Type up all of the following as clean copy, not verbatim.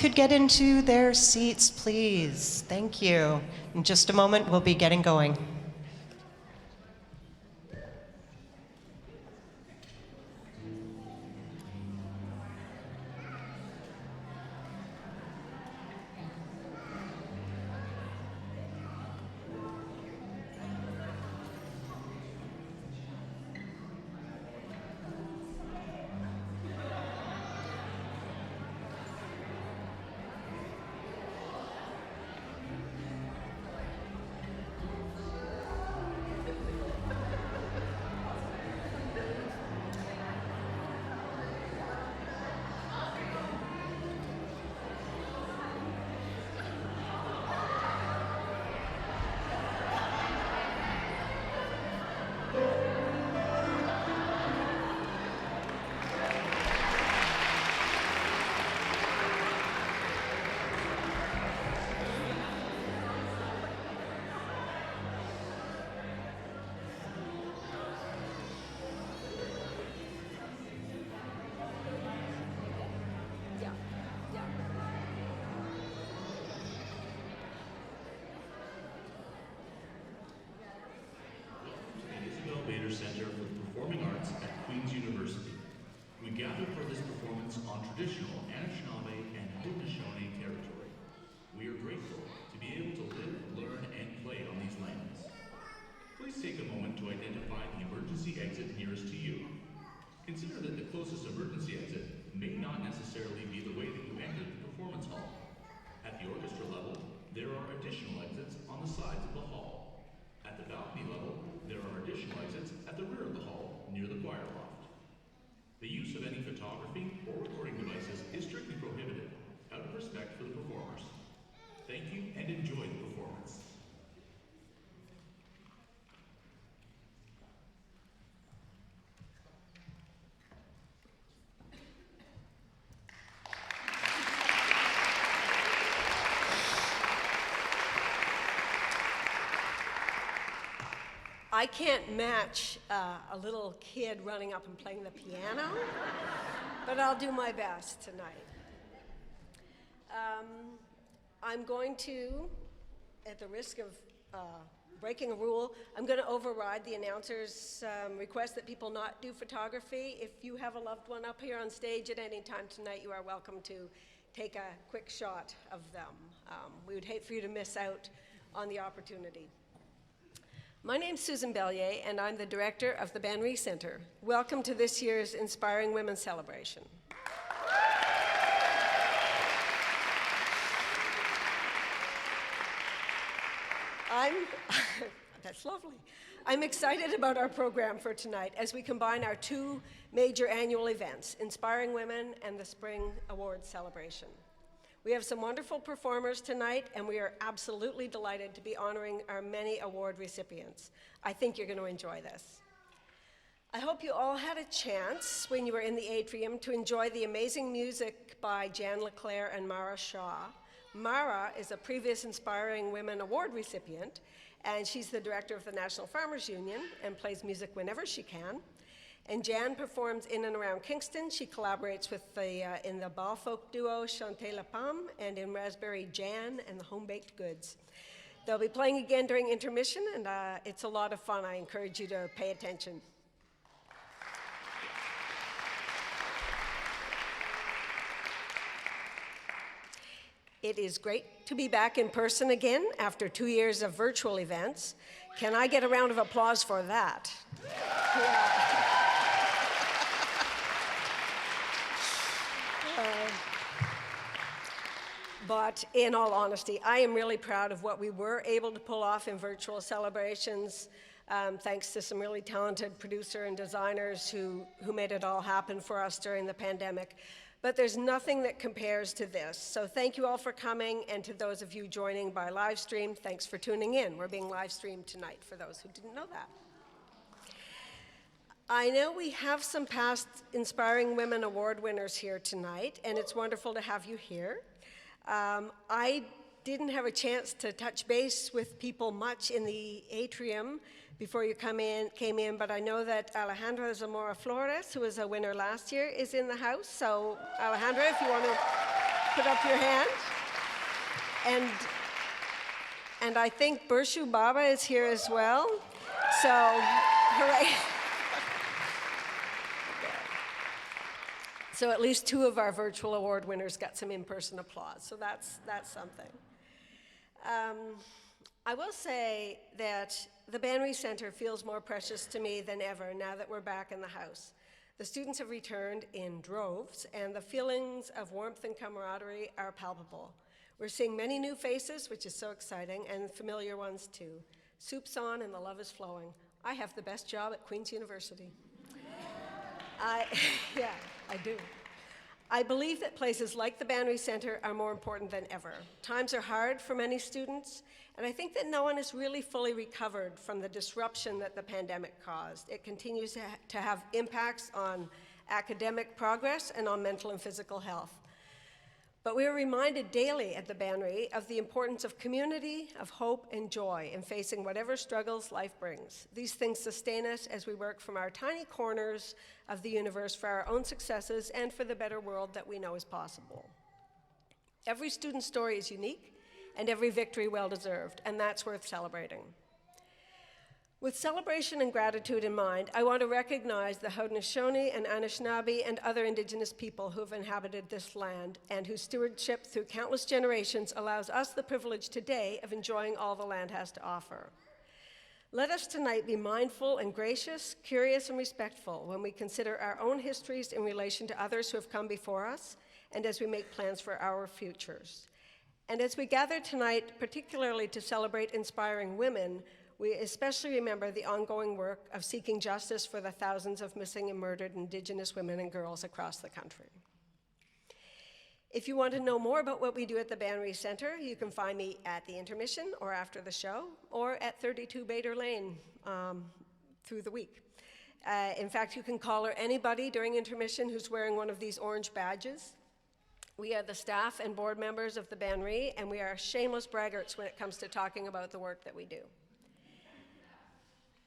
could get into their seats, please. Thank you. In just a moment, we'll be getting going. Center for the Performing Arts at Queen's University. We gather for this performance on traditional Anishinaabe and Haudenosaunee territory. We are grateful to be able to live, learn, and play on these lands. Please take a moment to identify the emergency exit nearest to you. Consider that the closest emergency exit may not necessarily be the way that you entered the performance hall. At the orchestra level, there are additional exits on the sides of the hall. At the balcony level, there are additional exits at the rear of the hall, near the choir loft. The use of any photography or recording devices is strictly prohibited, out of respect for the performers. Thank you and enjoy the performance. I can't match a little kid running up and playing the piano, but I'll do my best tonight. I'm going to, at the risk of breaking a rule, I'm going to override the announcer's request that people not do photography. If you have a loved one up here on stage at any time tonight, you are welcome to take a quick shot of them. We would hate for you to miss out on the opportunity. My name's Susan Bellier, and I'm the director of the Ban Righ Center. Welcome to this year's Inspiring Women Celebration. That's lovely. I'm excited about our program for tonight as we combine our two major annual events, Inspiring Women and the Spring Awards Celebration. We have some wonderful performers tonight, and we are absolutely delighted to be honoring our many award recipients. I think you're going to enjoy this. I hope you all had a chance when you were in the atrium to enjoy the amazing music by Jan LeClaire and Mara Shaw. Mara is a previous Inspiring Women Award recipient, and she's the director of the National Farmers Union and plays music whenever she can. And Jan performs in and around Kingston. She collaborates with in the ball folk duo Chante La Pomme and in Raspberry Jan and the Home Baked Goods. They'll be playing again during intermission, and it's a lot of fun. I encourage you to pay attention. It is great to be back in person again after 2 years of virtual events. Can I get a round of applause for that? Yeah. But in all honesty, I am really proud of what we were able to pull off in virtual celebrations, thanks to some really talented producer and designers who made it all happen for us during the pandemic. But there's nothing that compares to this. So thank you all for coming, and to those of you joining by live stream, thanks for tuning in. We're being live streamed tonight, for those who didn't know that. I know we have some past Inspiring Women Award winners here tonight, and it's wonderful to have you here. I didn't have a chance to touch base with people much in the atrium before you came in, but I know that Alejandra Zamora Flores, who was a winner last year, is in the house. So Alejandra, if you want to put up your hand. And I think Burshu Baba is here as well. So, hooray. So at least 2 of our virtual award winners got some in-person applause. So that's something. I will say that the Ban Righ Center feels more precious to me than ever now that we're back in the house. The students have returned in droves, and the feelings of warmth and camaraderie are palpable. We're seeing many new faces, which is so exciting, and familiar ones too. Soup's on and the love is flowing. I have the best job at Queen's University. Yeah, I do. I believe that places like the Ban Righ Center are more important than ever. Times are hard for many students, and I think that no one has really fully recovered from the disruption that the pandemic caused. It continues to have impacts on academic progress and on mental and physical health. But we are reminded daily at the Ban Righ of the importance of community, of hope and joy in facing whatever struggles life brings. These things sustain us as we work from our tiny corners of the universe for our own successes and for the better world that we know is possible. Every student's story is unique and every victory well-deserved, and that's worth celebrating. With celebration and gratitude in mind, I want to recognize the Haudenosaunee and Anishinaabe and other Indigenous people who have inhabited this land and whose stewardship through countless generations allows us the privilege today of enjoying all the land has to offer. Let us tonight be mindful and gracious, curious and respectful when we consider our own histories in relation to others who have come before us and as we make plans for our futures. And as we gather tonight, particularly to celebrate inspiring women, we especially remember the ongoing work of seeking justice for the thousands of missing and murdered Indigenous women and girls across the country. If you want to know more about what we do at the Ban Righ Center, you can find me at the intermission or after the show, or at 32 Bader Lane through the week. In fact, you can call anybody during intermission who's wearing one of these orange badges. We are the staff and board members of the Ban Righ, and we are shameless braggarts when it comes to talking about the work that we do.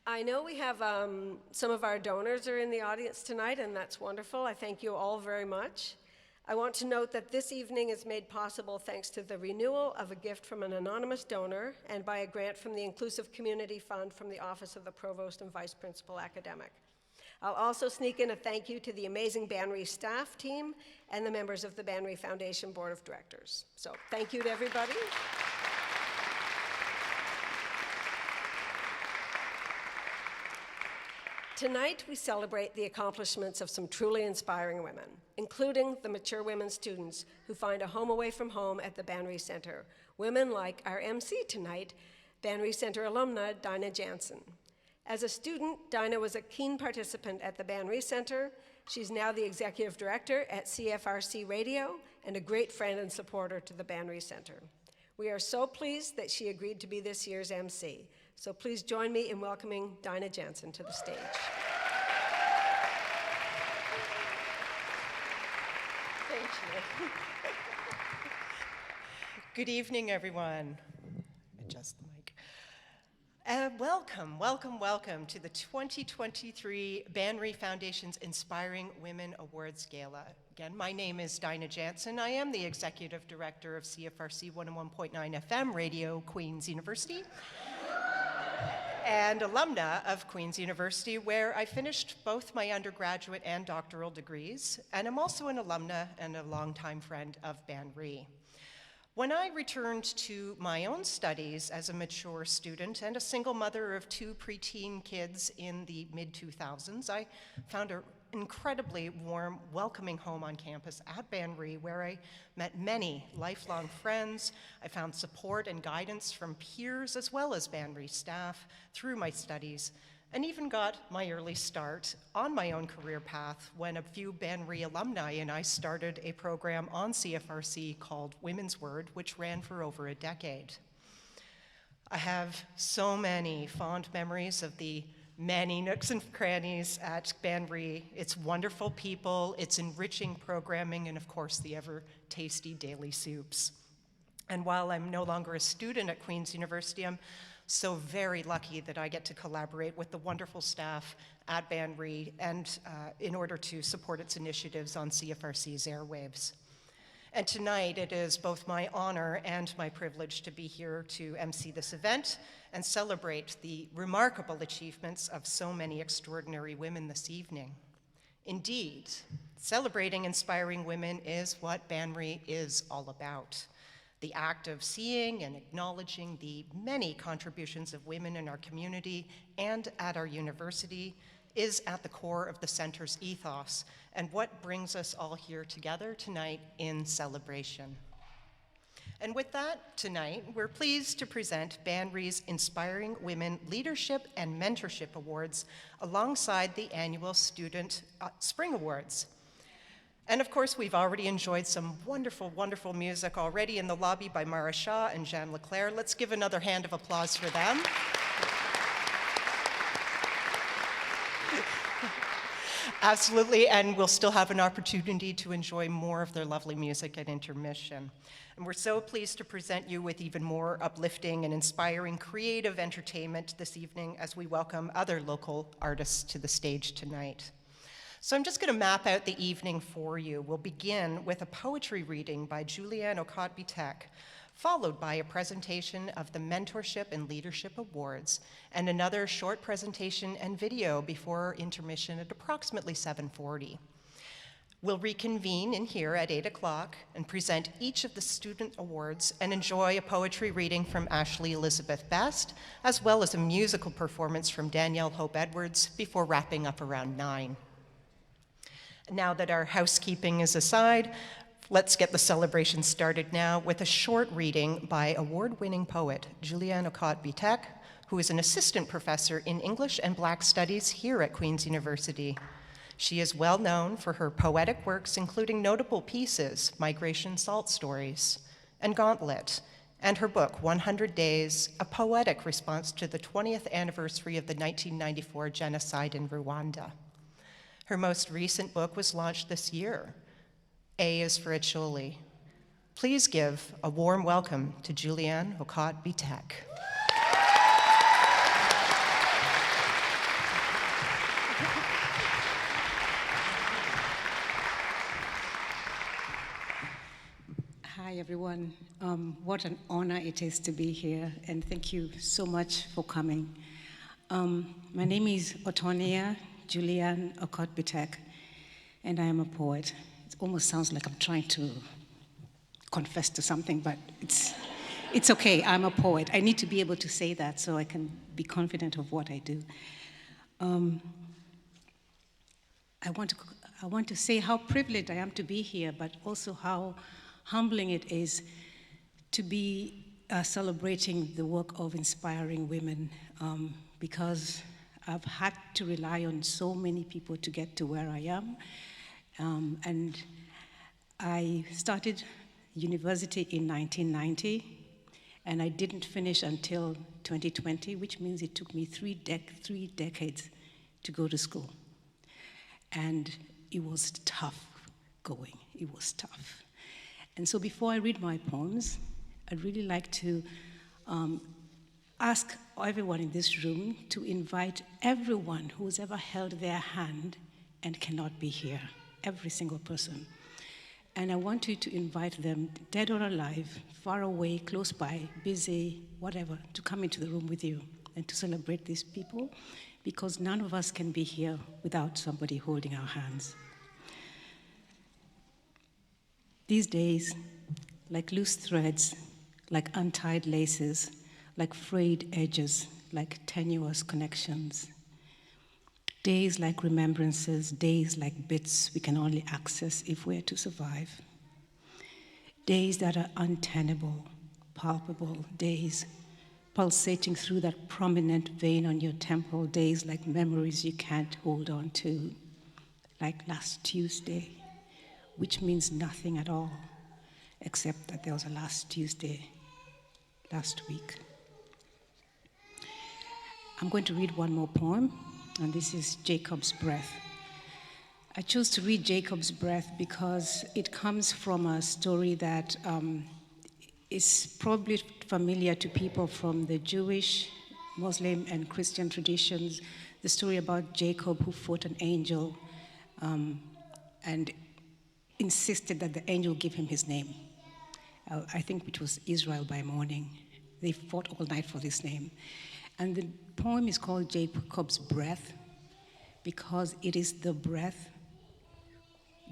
I know we have some of our donors are in the audience tonight, and that's wonderful. I thank you all very much. I want to note that this evening is made possible thanks to the renewal of a gift from an anonymous donor and by a grant from the Inclusive Community Fund from the Office of the Provost and Vice Principal Academic. I'll also sneak in a thank you to the amazing Ban Righ staff team and the members of the Ban Righ Foundation Board of Directors. So thank you to everybody. Tonight, we celebrate the accomplishments of some truly inspiring women, including the mature women students who find a home away from home at the Ban Righ Center. Women like our MC tonight, Ban Righ Center alumna Dinah Jansen. As a student, Dinah was a keen participant at the Ban Righ Center. She's now the executive director at CFRC Radio and a great friend and supporter to the Ban Righ Center. We are so pleased that she agreed to be this year's MC. So please join me in welcoming Dinah Jansen to the stage. Thank you. Good evening, everyone. Adjust the mic. Welcome to the 2023 Ban Righ Foundation's Inspiring Women Awards Gala. Again, my name is Dinah Jansen. I am the Executive Director of CFRC 101.9 FM Radio, Queen's University, and alumna of Queen's University, where I finished both my undergraduate and doctoral degrees, and I'm also an alumna and a longtime friend of Ban Righ. When I returned to my own studies as a mature student and a single mother of 2 preteen kids in the mid-2000s, I found an incredibly warm, welcoming home on campus at Ban Righ, where I met many lifelong friends. I found support and guidance from peers as well as Ban Righ staff through my studies, and even got my early start on my own career path when a few Ban Righ alumni and I started a program on CFRC called Women's Word, which ran for over a decade. I have so many fond memories of the many nooks and crannies at Ban Righ, its wonderful people, its enriching programming, and of course the ever tasty daily soups. And while I'm no longer a student at Queen's University, I'm so very lucky that I get to collaborate with the wonderful staff at Ban Righ and in order to support its initiatives on CFRC's airwaves. And tonight, it is both my honor and my privilege to be here to MC this event and celebrate the remarkable achievements of so many extraordinary women this evening. Indeed, celebrating inspiring women is what Ban Righ is all about. The act of seeing and acknowledging the many contributions of women in our community and at our university is at the core of the center's ethos and what brings us all here together tonight in celebration. And with that, tonight, we're pleased to present Ban Righ's Inspiring Women Leadership and Mentorship Awards alongside the annual Student Spring Awards. And of course, we've already enjoyed some wonderful, wonderful music already in the lobby by Mara Shaw and Jean Leclerc. Let's give another hand of applause for them. Absolutely, and we'll still have an opportunity to enjoy more of their lovely music at intermission. And we're so pleased to present you with even more uplifting and inspiring creative entertainment this evening as we welcome other local artists to the stage tonight. So I'm just going to map out the evening for you. We'll begin with a poetry reading by Julianne Ocott-Bitek, followed by a presentation of the Mentorship and Leadership Awards, and another short presentation and video before intermission at approximately 7:40. We'll reconvene in here at 8 o'clock and present each of the student awards and enjoy a poetry reading from Ashley Elizabeth Best, as well as a musical performance from Danielle Hope Edwards before wrapping up around 9. Now that our housekeeping is aside, let's get the celebration started now with a short reading by award-winning poet Julianne Ocott-Bitek, who is an assistant professor in English and Black Studies here at Queen's University. She is well known for her poetic works, including notable pieces, Migration Salt Stories and Gauntlet, and her book, 100 Days, a poetic response to the 20th anniversary of the 1994 genocide in Rwanda. Her most recent book was launched this year. A is for Acholi. Please give a warm welcome to Julianne Ocott-Bitek. Hi, everyone. What an honor it is to be here, and thank you so much for coming. My name is Otonia Julianne Ocott-Bitek, and I am a poet. It almost sounds like I'm trying to confess to something, but it's okay. I'm a poet. I need to be able to say that so I can be confident of what I do. I want to say how privileged I am to be here, but also how humbling it is to be celebrating the work of inspiring women, because I've had to rely on so many people to get to where I am. And I started university in 1990, and I didn't finish until 2020, which means it took me three decades to go to school. And it was tough going. It was tough. And so before I read my poems, I'd really like to ask everyone in this room to invite everyone who's ever held their hand and cannot be here, every single person. And I want you to invite them, dead or alive, far away, close by, busy, whatever, to come into the room with you and to celebrate these people, because none of us can be here without somebody holding our hands. These days, like loose threads, like untied laces, like frayed edges, like tenuous connections. Days like remembrances, days like bits we can only access if we're to survive. Days that are untenable, palpable, days pulsating through that prominent vein on your temple, days like memories you can't hold on to, like last Tuesday, which means nothing at all, except that there was a last Tuesday last week. I'm going to read one more poem, and this is Jacob's Breath. I chose to read Jacob's Breath because it comes from a story that is probably familiar to people from the Jewish, Muslim, and Christian traditions, the story about Jacob who fought an angel and insisted that the angel give him his name. I think it was Israel by morning. They fought all night for this name. And the poem is called Jacob's Breath because it is the breath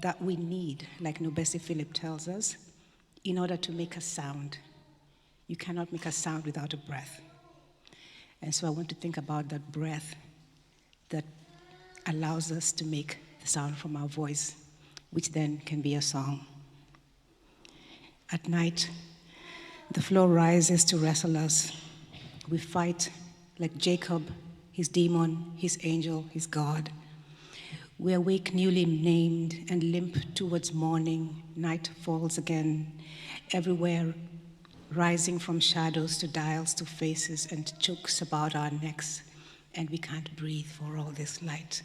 that we need, like Nobesi Philip tells us, in order to make a sound. You cannot make a sound without a breath. And so I want to think about that breath that allows us to make the sound from our voice, which then can be a song. At night, the floor rises to wrestle us. We fight like Jacob, his demon, his angel, his God. We awake newly named and limp towards morning. Night falls again. Everywhere, rising from shadows to dials to faces and chokes about our necks, and we can't breathe for all this light.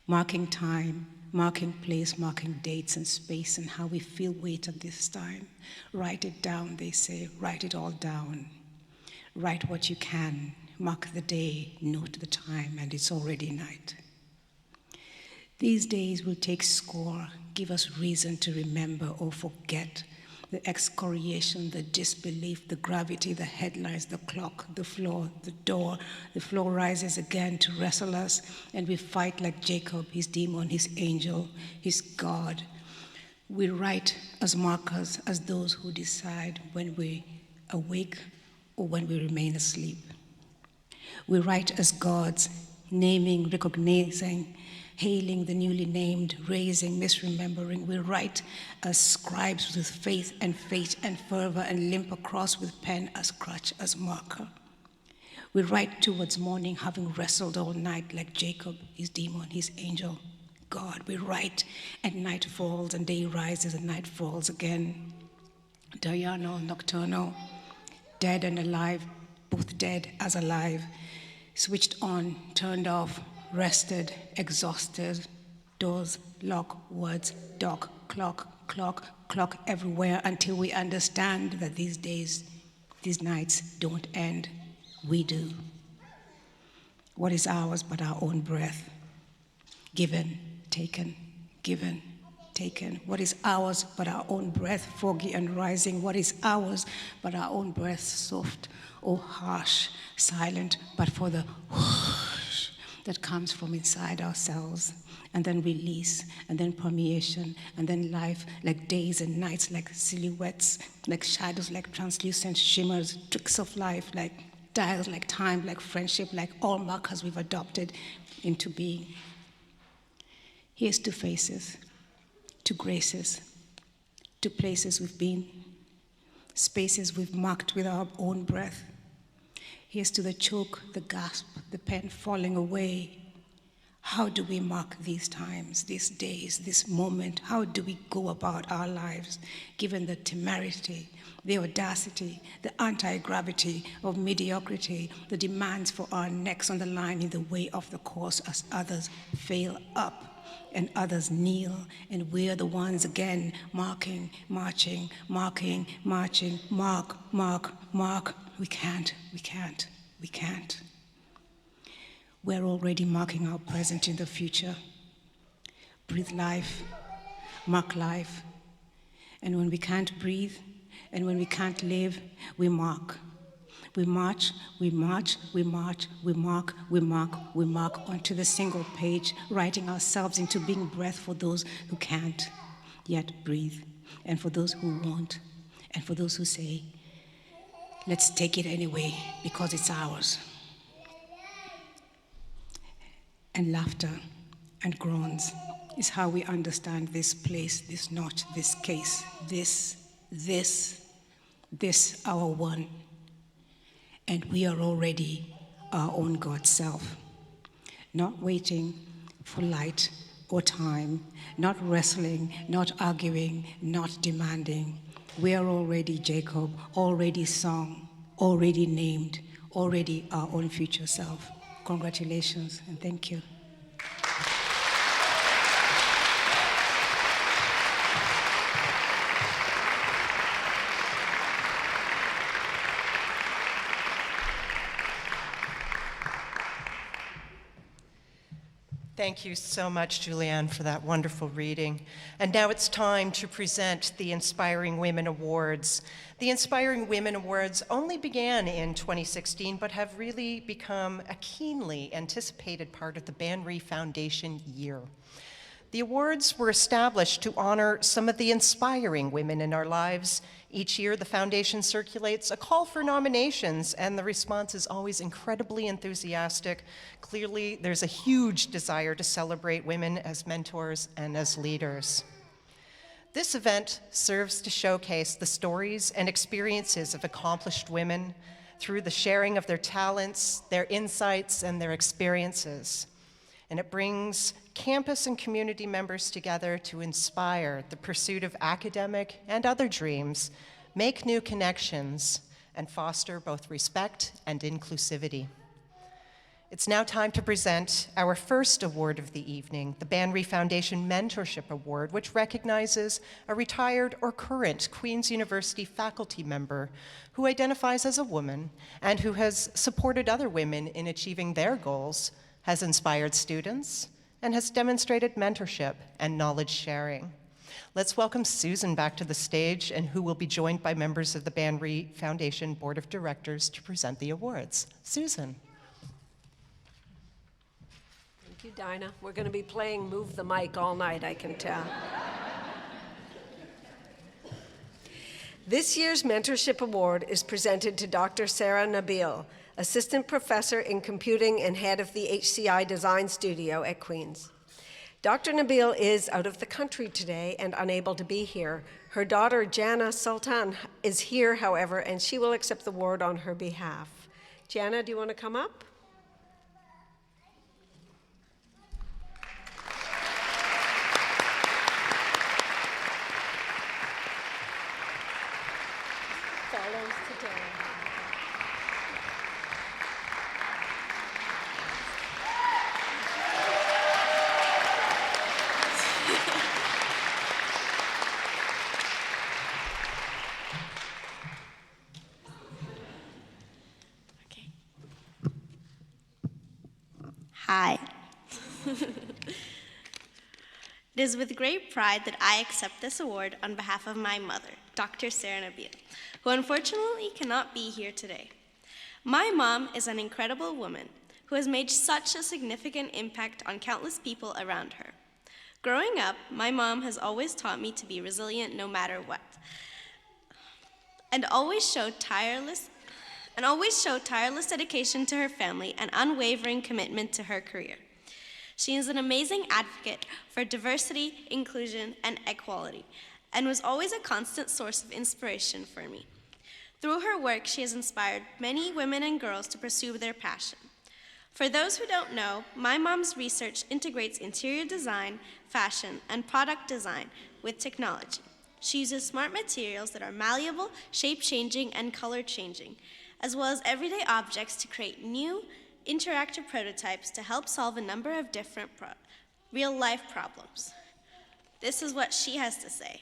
Marking time, marking place, marking dates and space and how we feel weight at this time. Write it down, they say, write it all down. Write what you can, mark the day, note the time, and it's already night. These days will take score, give us reason to remember or forget the excoriation, the disbelief, the gravity, the headlines, the clock, the floor, the door. The floor rises again to wrestle us, and we fight like Jacob, his demon, his angel, his God. We write as markers, as those who decide when we awake or when we remain asleep. We write as gods, naming, recognizing, hailing the newly named, raising, misremembering. We write as scribes with faith and fate and fervor and limp across with pen as crutch, as marker. We write towards morning, having wrestled all night like Jacob, his demon, his angel, God. We write and night falls and day rises and night falls again. Diurnal, nocturnal, dead and alive, both dead as alive, switched on, turned off, rested, exhausted, doors, lock, words, dock, clock everywhere until we understand that these days, these nights don't end. We do. What is ours but our own breath? Given, taken, given, taken. What is ours but our own breath, foggy and rising? What is ours but our own breath, soft or harsh, silent, but for the whoosh that comes from inside ourselves, and then release, and then permeation, and then life, like days and nights, like silhouettes, like shadows, like translucent shimmers, tricks of life, like dials, like time, like friendship, like all markers we've adopted into being. Here's to faces, to graces, to places we've been, spaces we've marked with our own breath. Here's to the choke, the gasp, the pen falling away. How do we mark these times, these days, this moment? How do we go about our lives, given the temerity, the audacity, the anti-gravity of mediocrity, the demands for our necks on the line in the way of the course as others fail up and others kneel, and we're the ones again marking, marching, marking, marching, mark, mark, mark. We can't. We're already marking our present in the future. Breathe life, mark life. And when we can't breathe, and when we can't live, we mark. We march, we march, we march, we mark, we mark, we mark onto the single page, writing ourselves into being breath for those who can't yet breathe, and for those who won't, and for those who say, let's take it anyway because it's ours. And laughter and groans is how we understand this place, this notch, this case, this our one. And we are already our own God self, not waiting for light or time, not wrestling, not arguing, not demanding. We are already Jacob, already song, already named, already our own future self. Congratulations and thank you. Thank you so much, Julianne, for that wonderful reading. And now it's time to present the Inspiring Women Awards. The Inspiring Women Awards only began in 2016, but have really become a keenly anticipated part of the Ban Righ Foundation year. The awards were established to honor some of the inspiring women in our lives. Each year, the foundation circulates a call for nominations, and the response is always incredibly enthusiastic. Clearly, there's a huge desire to celebrate women as mentors and as leaders. This event serves to showcase the stories and experiences of accomplished women through the sharing of their talents, their insights, and their experiences. And it brings campus and community members together to inspire the pursuit of academic and other dreams, make new connections, and foster both respect and inclusivity. It's now time to present our first award of the evening, the Ban Righ Foundation Mentorship Award, which recognizes a retired or current Queen's University faculty member who identifies as a woman and who has supported other women in achieving their goals, has inspired students, and has demonstrated mentorship and knowledge sharing. Let's welcome Susan back to the stage, and who will be joined by members of the Ban Righ Foundation Board of Directors to present the awards. Susan. Thank you, Dinah. We're going to be playing Move the Mic all night, I can tell. This year's Mentorship Award is presented to Dr. Sarah Nabil, Assistant Professor in Computing and head of the HCI Design Studio at Queen's. Dr. Nabil is out of the country today and unable to be here. Her daughter, Jana Sultan, is here, however, and she will accept the award on her behalf. Jana, do you want to come up? Follows today. Hi. It is with great pride that I accept this award on behalf of my mother, Dr. Sarah Nabil, who unfortunately cannot be here today. My mom is an incredible woman who has made such a significant impact on countless people around her. Growing up, my mom has always taught me to be resilient no matter what, and always showed tireless dedication to her family and unwavering commitment to her career. She is an amazing advocate for diversity, inclusion, and equality, and was always a constant source of inspiration for me. Through her work, she has inspired many women and girls to pursue their passion. For those who don't know, my mom's research integrates interior design, fashion, and product design with technology. She uses smart materials that are malleable, shape-changing, and color-changing, as well as everyday objects to create new, interactive prototypes to help solve a number of different real-life problems. This is what she has to say.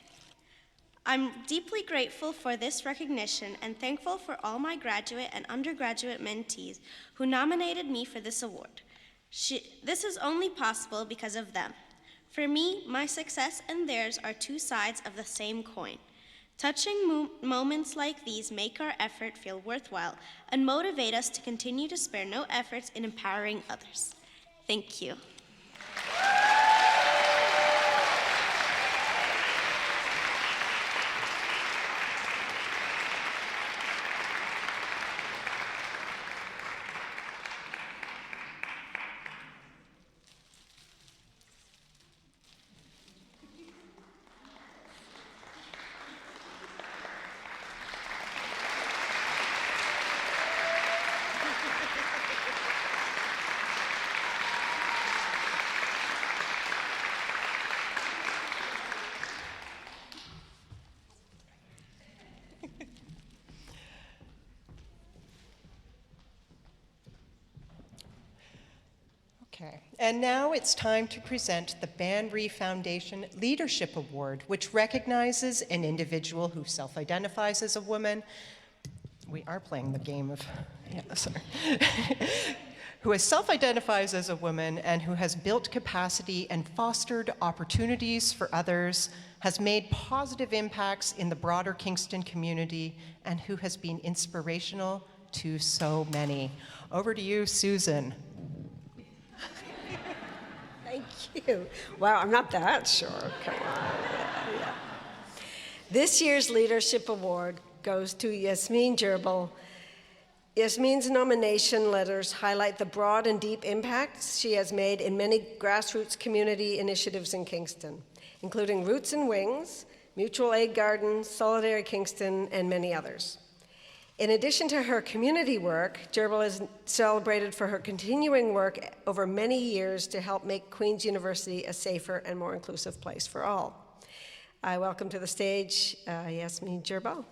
I'm deeply grateful for this recognition and thankful for all my graduate and undergraduate mentees who nominated me for this award. This is only possible because of them. For me, my success and theirs are two sides of the same coin. Touching moments like these make our effort feel worthwhile and motivate us to continue to spare no efforts in empowering others. Thank you. Okay, and now it's time to present the Ban Righ Foundation Leadership Award, which recognizes an individual who self-identifies as a woman. We are playing the game of, yeah, sorry. who self-identifies as a woman and who has built capacity and fostered opportunities for others, has made positive impacts in the broader Kingston community, and who has been inspirational to so many. Over to you, Susan. Thank you. Wow, I'm not that sure. Come on. Yeah. This year's Leadership Award goes to Yasmin Gerbel. Yasmin's nomination letters highlight the broad and deep impacts she has made in many grassroots community initiatives in Kingston, including Roots and Wings, Mutual Aid Gardens, Solidarity Kingston, and many others. In addition to her community work, Gerbel is celebrated for her continuing work over many years to help make Queen's University a safer and more inclusive place for all. I welcome to the stage Yasmin Gerbel.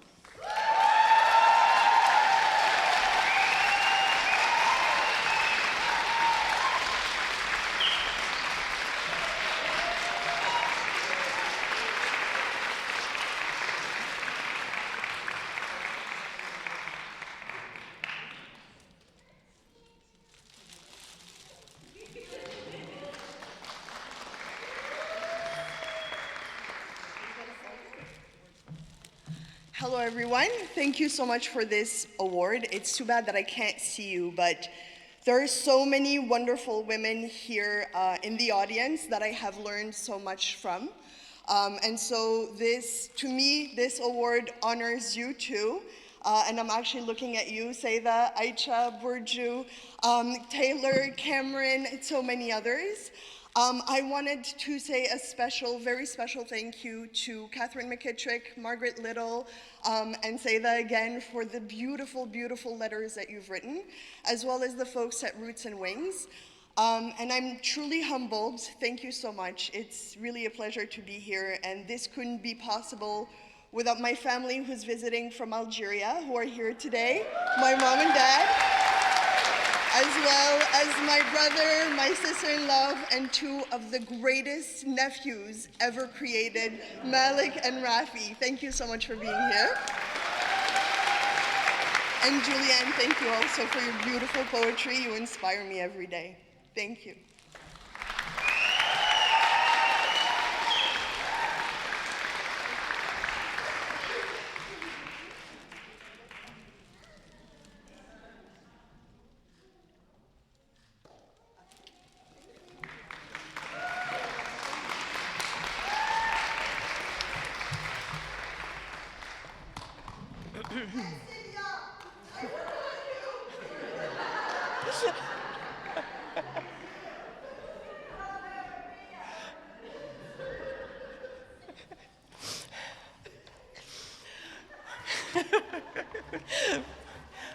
Hello everyone, thank you so much for this award. It's too bad that I can't see you, but there are so many wonderful women here in the audience that I have learned so much from. And so to me, this award honors you too. And I'm actually looking at you, Seda, Aicha, Burju, Taylor, Cameron, and so many others. I wanted to say a very special thank you to Catherine McKittrick, Margaret Little, and Seda again for the beautiful, beautiful letters that you've written, as well as the folks at Roots and Wings. And I'm truly humbled. Thank you so much. It's really a pleasure to be here, and this couldn't be possible without my family who's visiting from Algeria, who are here today, my mom and dad, as well as my brother, my sister-in-law, and two of the greatest nephews ever created, Malik and Rafi. Thank you so much for being here. And Julianne, thank you also for your beautiful poetry. You inspire me every day. Thank you.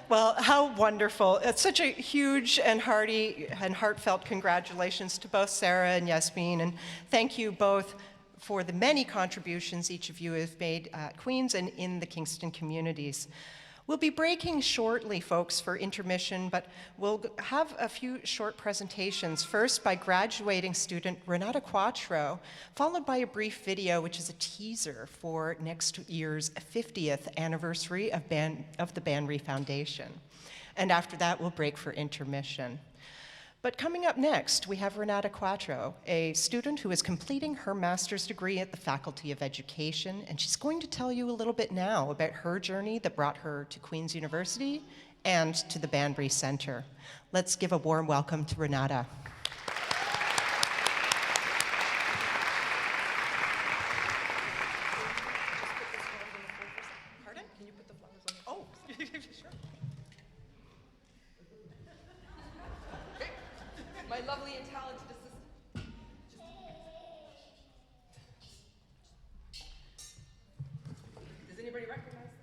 Well, how wonderful. It's such a huge and hearty and heartfelt congratulations to both Sarah and Yasmin, and thank you both for the many contributions each of you have made at Queen's and in the Kingston communities. We'll be breaking shortly, folks, for intermission, but we'll have a few short presentations, first by graduating student Renata Quattro, followed by a brief video, which is a teaser for next year's 50th anniversary of the Ban Righ Foundation. And after that, we'll break for intermission. But coming up next, we have Renata Quattro, a student who is completing her master's degree at the Faculty of Education, and she's going to tell you a little bit now about her journey that brought her to Queen's University and to the Ban Righ Center. Let's give a warm welcome to Renata. Pardon? Can you put the flowers on? Oh, sure. My lovely and talented assistant. Does anybody recognize this?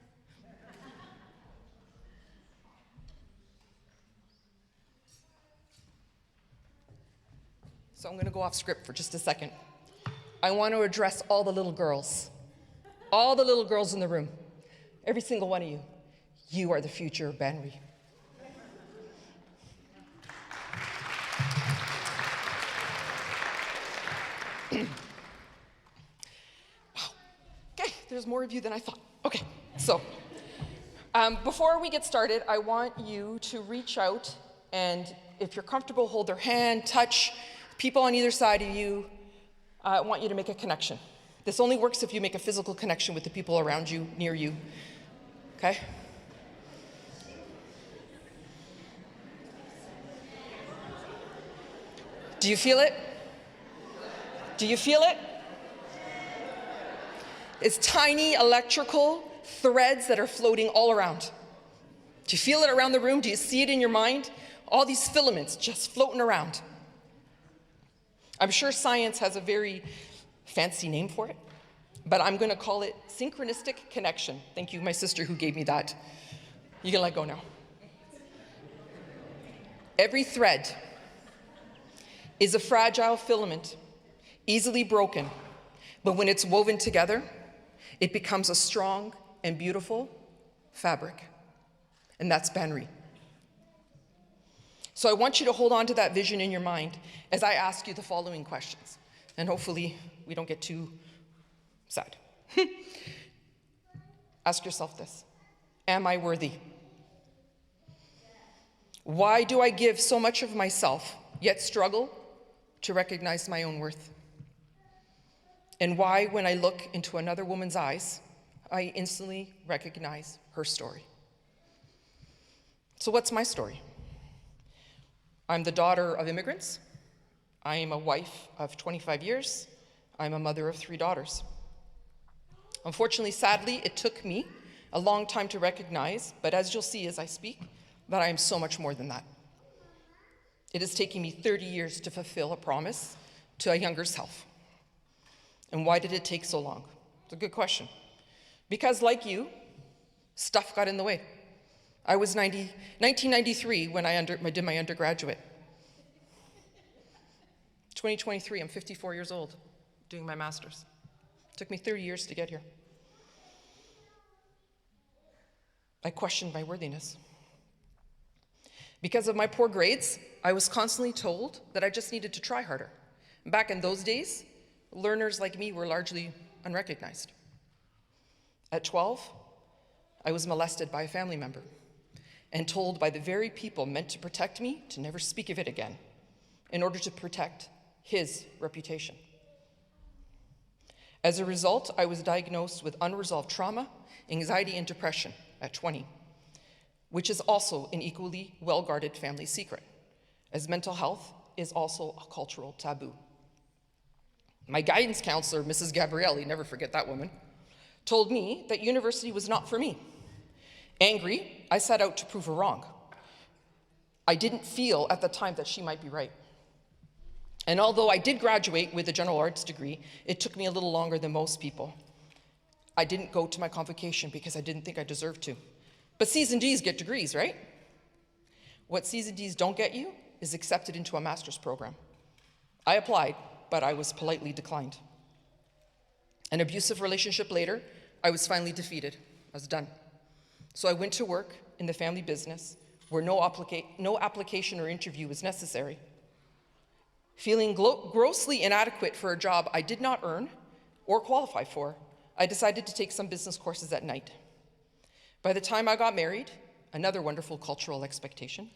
So I'm going to go off script for just a second. I want to address all the little girls in the room, every single one of you. You are the future of Ban Righ. Wow. Okay, there's more of you than I thought. Okay, so before we get started, I want you to reach out and if you're comfortable, hold their hand, touch people on either side of you. I want you to make a connection. This only works if you make a physical connection with the people around you, near you, okay? Do you feel it? Do you feel it? It's tiny electrical threads that are floating all around. Do you feel it around the room? Do you see it in your mind? All these filaments just floating around. I'm sure science has a very fancy name for it, but I'm going to call it synchronistic connection. Thank you, my sister who gave me that. You can let go now. Every thread is a fragile filament, easily broken, but when it's woven together, it becomes a strong and beautiful fabric. And that's Ban Righ. So I want you to hold on to that vision in your mind as I ask you the following questions. And hopefully we don't get too sad. Ask yourself this: am I worthy? Why do I give so much of myself, yet struggle to recognize my own worth? And why, when I look into another woman's eyes, I instantly recognize her story? So what's my story? I'm the daughter of immigrants. I am a wife of 25 years. I'm a mother of 3 daughters. Unfortunately, sadly, it took me a long time to recognize, but as you'll see as I speak, that I am so much more than that. It is taking me 30 years to fulfill a promise to a younger self. And why did it take so long? It's a good question. Because like you, stuff got in the way. I was 1993 when I did my undergraduate. 2023, I'm 54 years old, doing my master's. It took me 30 years to get here. I questioned my worthiness. Because of my poor grades, I was constantly told that I just needed to try harder. Back in those days, learners like me were largely unrecognized. At 12, I was molested by a family member and told by the very people meant to protect me to never speak of it again in order to protect his reputation. As a result, I was diagnosed with unresolved trauma, anxiety, and depression at 20, which is also an equally well-guarded family secret, as mental health is also a cultural taboo. My guidance counselor, Mrs. Gabrielli, never forget that woman, told me that university was not for me. Angry, I set out to prove her wrong. I didn't feel at the time that she might be right. And although I did graduate with a general arts degree, it took me a little longer than most people. I didn't go to my convocation because I didn't think I deserved to. But C's and D's get degrees, right? What C's and D's don't get you is accepted into a master's program. I applied, but I was politely declined. An abusive relationship later, I was finally defeated. I was done. So I went to work in the family business where no application or interview was necessary. Feeling grossly inadequate for a job I did not earn or qualify for, I decided to take some business courses at night. By the time I got married, another wonderful cultural expectation,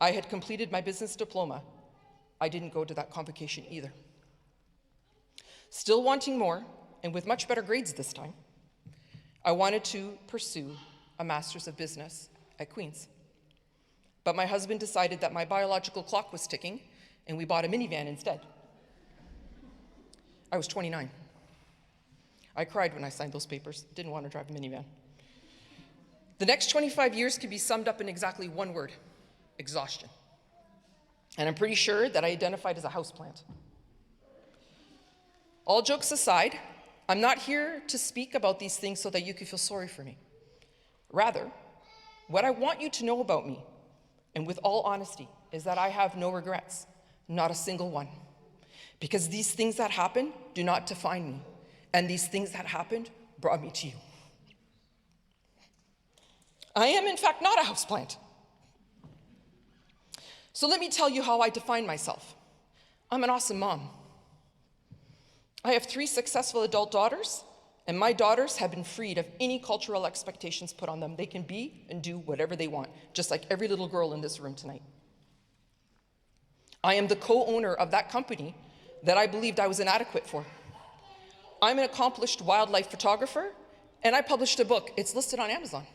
I had completed my business diploma. I didn't go to that convocation either. Still wanting more, and with much better grades this time, I wanted to pursue a Master's of Business at Queen's. But my husband decided that my biological clock was ticking, and we bought a minivan instead. I was 29. I cried when I signed those papers. Didn't want to drive a minivan. The next 25 years could be summed up in exactly one word: exhaustion. And I'm pretty sure that I identified as a houseplant. All jokes aside, I'm not here to speak about these things so that you can feel sorry for me. Rather, what I want you to know about me, and with all honesty, is that I have no regrets, not a single one. Because these things that happened do not define me, and these things that happened brought me to you. I am, in fact, not a houseplant. So let me tell you how I define myself. I'm an awesome mom. I have 3 successful adult daughters, and my daughters have been freed of any cultural expectations put on them. They can be and do whatever they want, just like every little girl in this room tonight. I am the co-owner of that company that I believed I was inadequate for. I'm an accomplished wildlife photographer, and I published a book. It's listed on Amazon.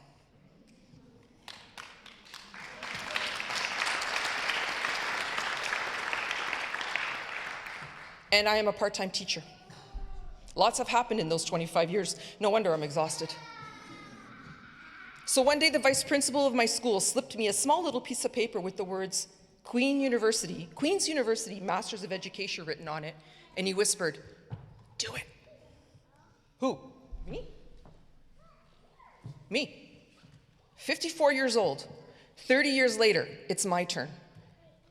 And I am a part-time teacher. Lots have happened in those 25 years. No wonder I'm exhausted. So one day, the vice principal of my school slipped me a small little piece of paper with the words, Queen's University, Masters of Education written on it, and he whispered, do it. Who? Me? Me. 54 years old, 30 years later, it's my turn.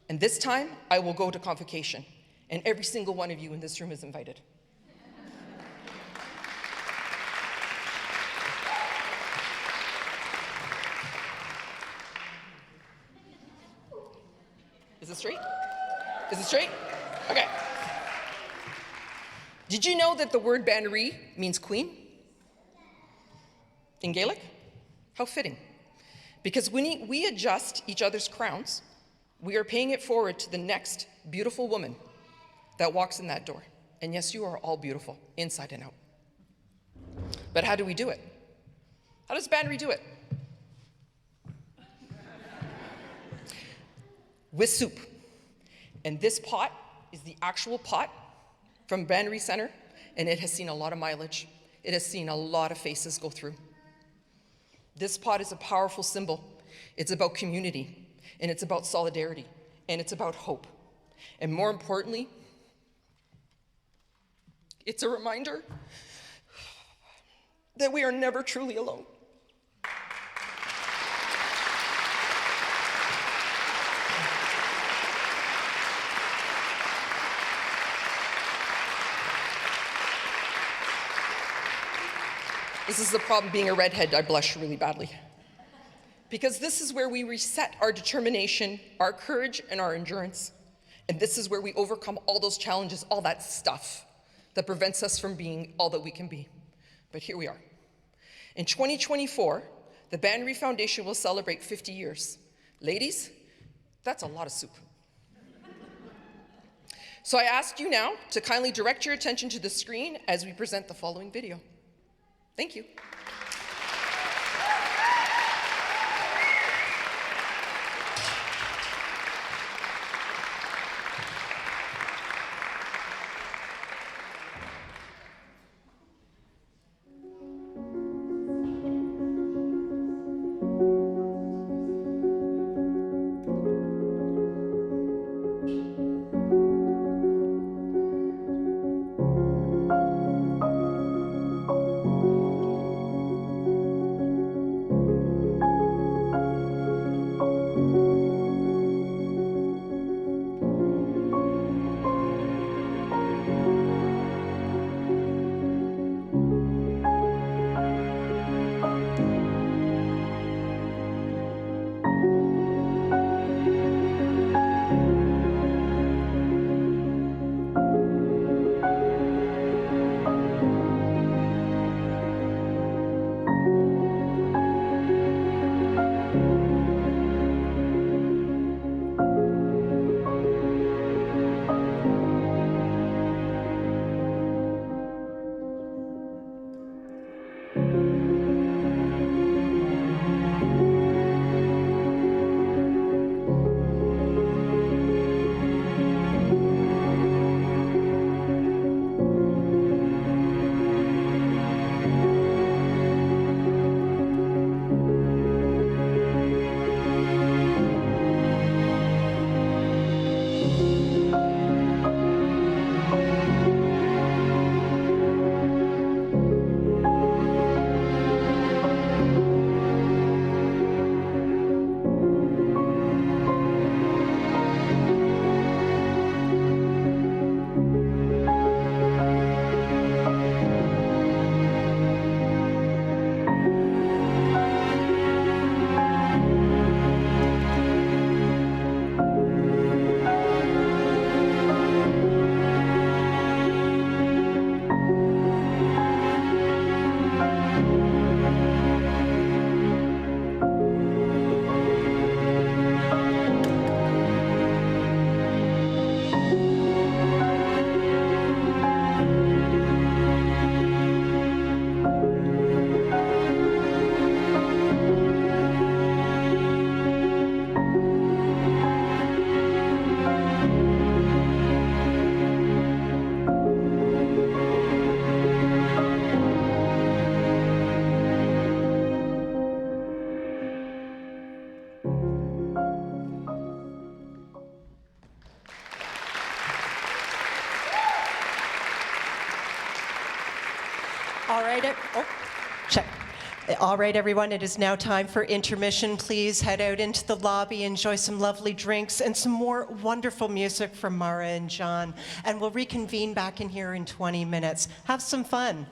And this time, I will go to convocation, and every single one of you in this room is invited. Is it straight? Is it straight? Okay. Did you know that the word Ban Righ means queen in Gaelic? How fitting. Because when we adjust each other's crowns, we are paying it forward to the next beautiful woman that walks in that door. And yes, you are all beautiful, inside and out. But how do we do it? How does Ban Righ do it? With soup. And this pot is the actual pot from Ban Righ Center, and it has seen a lot of mileage. It has seen a lot of faces go through. This pot is a powerful symbol. It's about community, and it's about solidarity, and it's about hope. And more importantly, it's a reminder that we are never truly alone. This is the problem being a redhead. I blush really badly. Because this is where we reset our determination, our courage, and our endurance. And this is where we overcome all those challenges, all that stuff that prevents us from being all that we can be. But here we are. In 2024, the Ban Righ Foundation will celebrate 50 years. Ladies, that's a lot of soup. So I ask you now to kindly direct your attention to the screen as we present the following video. Thank you. Check. All right, everyone, it is now time for intermission. Please head out into the lobby, enjoy some lovely drinks and some more wonderful music from Mara and John. And we'll reconvene back in here in 20 minutes. Have some fun.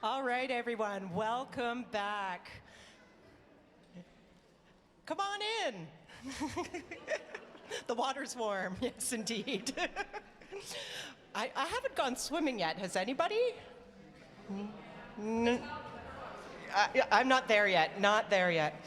All right, everyone, welcome back. Come on in. The water's warm, yes, indeed. I haven't gone swimming yet. Has anybody? I'm not there yet, not there yet.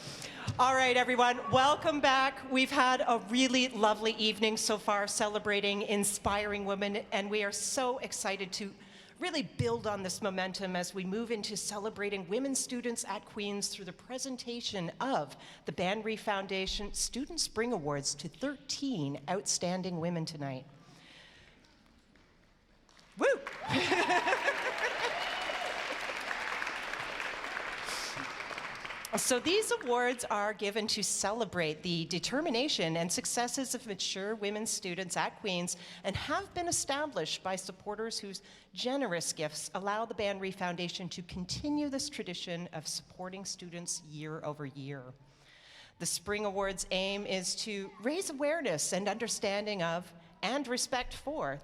All right, everyone, welcome back. We've had a really lovely evening so far celebrating inspiring women, and we are so excited to really build on this momentum as we move into celebrating women students at Queen's through the presentation of the Ban Righ Foundation Student Spring Awards to 13 outstanding women tonight. Woo! So these awards are given to celebrate the determination and successes of mature women students at Queen's and have been established by supporters whose generous gifts allow the Ban Righ Foundation to continue this tradition of supporting students year over year. The Spring Awards aim is to raise awareness and understanding of and respect for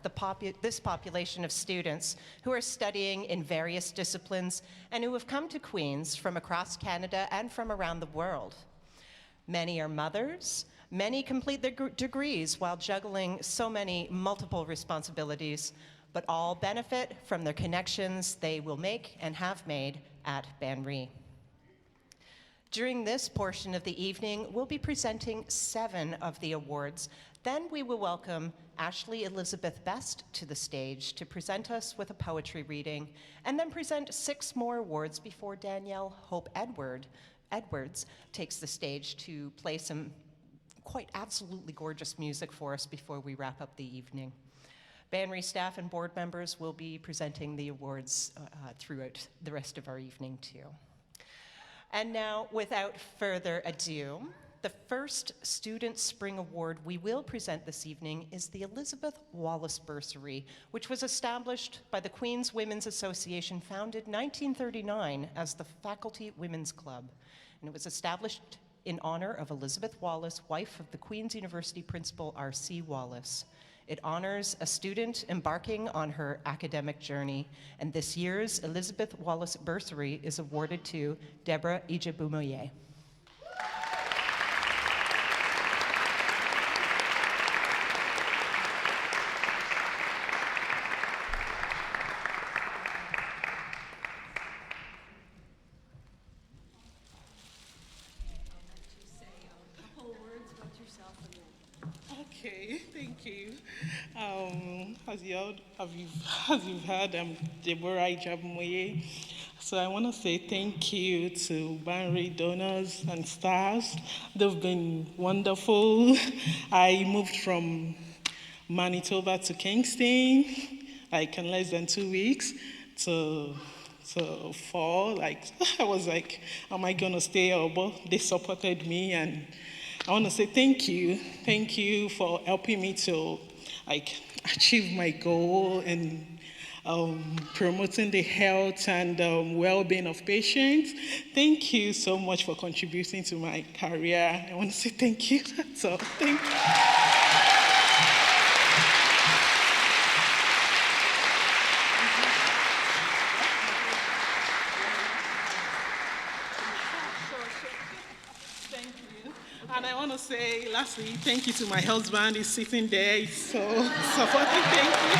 this population of students who are studying in various disciplines and who have come to Queen's from across Canada and from around the world. Many are mothers, many complete their degrees while juggling so many multiple responsibilities, but all benefit from their connections they will make and have made at Ban Righ. During this portion of the evening, we'll be presenting 7 of the awards. Then we will welcome Ashley Elizabeth Best to the stage to present us with a poetry reading, and then present 6 more awards before Danielle Hope Edwards takes the stage to play some quite absolutely gorgeous music for us before we wrap up the evening. Ban Righ staff and board members will be presenting the awards throughout the rest of our evening too. And now, without further ado, the first Student Spring Award we will present this evening is the Elizabeth Wallace Bursary, which was established by the Queen's Women's Association, founded in 1939 as the Faculty Women's Club. And it was established in honor of Elizabeth Wallace, wife of the Queen's University Principal R.C. Wallace. It honors a student embarking on her academic journey, and this year's Elizabeth Wallace Bursary is awarded to Deborah Ijebumoye. Okay, thank you. As you've heard, I'm Deborah Ijebumoye. So I want to say thank you to Ban Righ donors and staffs. They've been wonderful. I moved from Manitoba to Kingston, like in less than 2 weeks, to fall. Like I was like, am I gonna stay? But they supported me, and I want to say thank you. Thank you for helping me to achieve my goal and promoting the health and well-being of patients. Thank you so much for contributing to my career. I want to say thank you. So thank you. And I want to say, lastly, thank you to my husband. He's sitting there. He's so supportive. Thank you.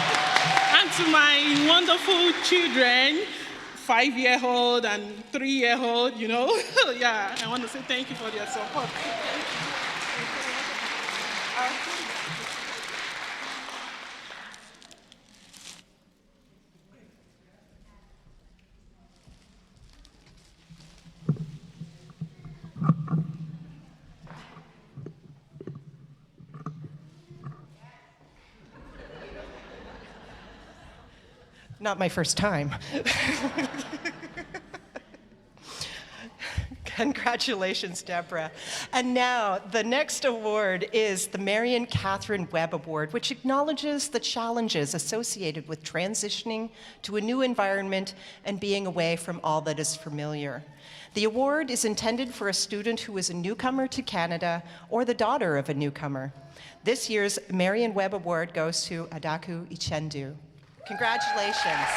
And to my wonderful children, 5-year-old and 3-year-old, you know. Yeah, I want to say thank you for their support. Not my first time. Congratulations, Deborah. And now, the next award is the Marion Catherine Webb Award, which acknowledges the challenges associated with transitioning to a new environment and being away from all that is familiar. The award is intended for a student who is a newcomer to Canada or the daughter of a newcomer. This year's Marion Webb Award goes to Adaku Ichendu. Congratulations.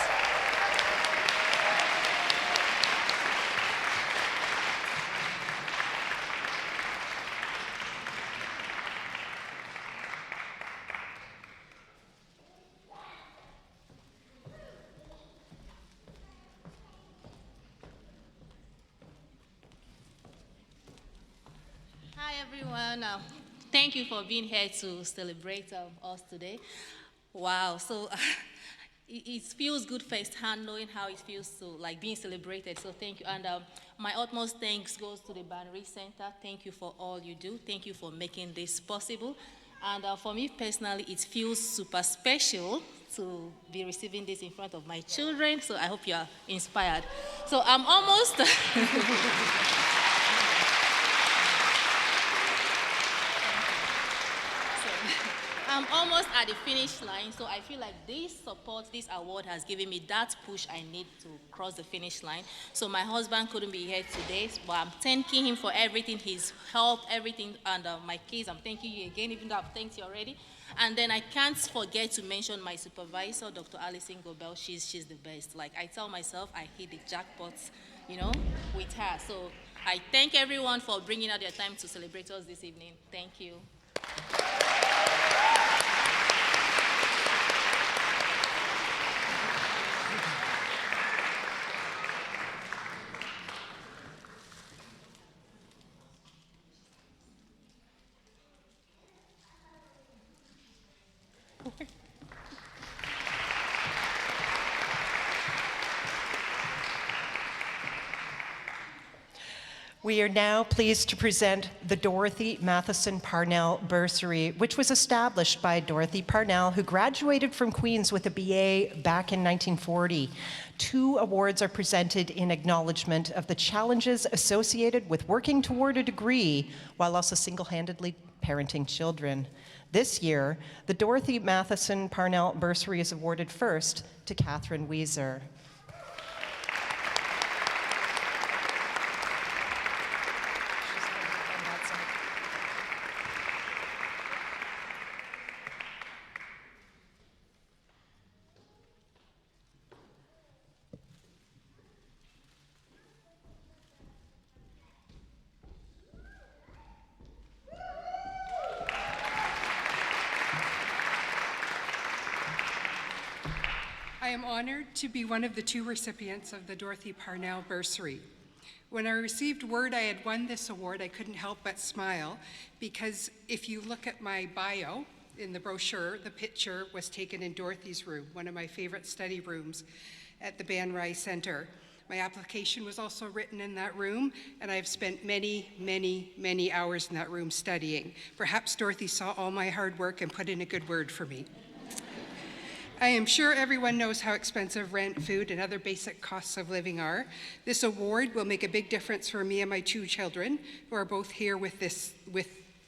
everyone. Thank you for being here to celebrate us today. Wow, so it feels good firsthand knowing how it feels to like being celebrated. So thank you, and my utmost thanks goes to the Ban Righ Center. Thank you for all you do. Thank you for making this possible. And for me personally, it feels super special to be receiving this in front of my children. So I hope you are inspired. So I'm almost. I'm almost at the finish line, so I feel like this support, this award has given me that push I need to cross the finish line. So my husband couldn't be here today, but I'm thanking him for everything, his help, everything, and my kids, I'm thanking you again, even though I've thanked you already. And then I can't forget to mention my supervisor, Dr. Alison Gobel. She's the best. Like I tell myself, I hit the jackpots, with her. So I thank everyone for bringing out their time to celebrate us this evening. Thank you. We are now pleased to present the Dorothy Matheson Parnell Bursary, which was established by Dorothy Parnell, who graduated from Queen's with a BA back in 1940. 2 awards are presented in acknowledgement of the challenges associated with working toward a degree while also single-handedly parenting children. This year, the Dorothy Matheson Parnell Bursary is awarded first to Catherine Weiser. I am honored to be one of the 2 recipients of the Dorothy Parnell Bursary. When I received word I had won this award, I couldn't help but smile, because if you look at my bio in the brochure, the picture was taken in Dorothy's room, one of my favorite study rooms at the Ban Righ Center. My application was also written in that room, and I've spent many, many, many hours in that room studying. Perhaps Dorothy saw all my hard work and put in a good word for me. I am sure everyone knows how expensive rent, food, and other basic costs of living are. This award will make a big difference for me and my 2 children, who are both here with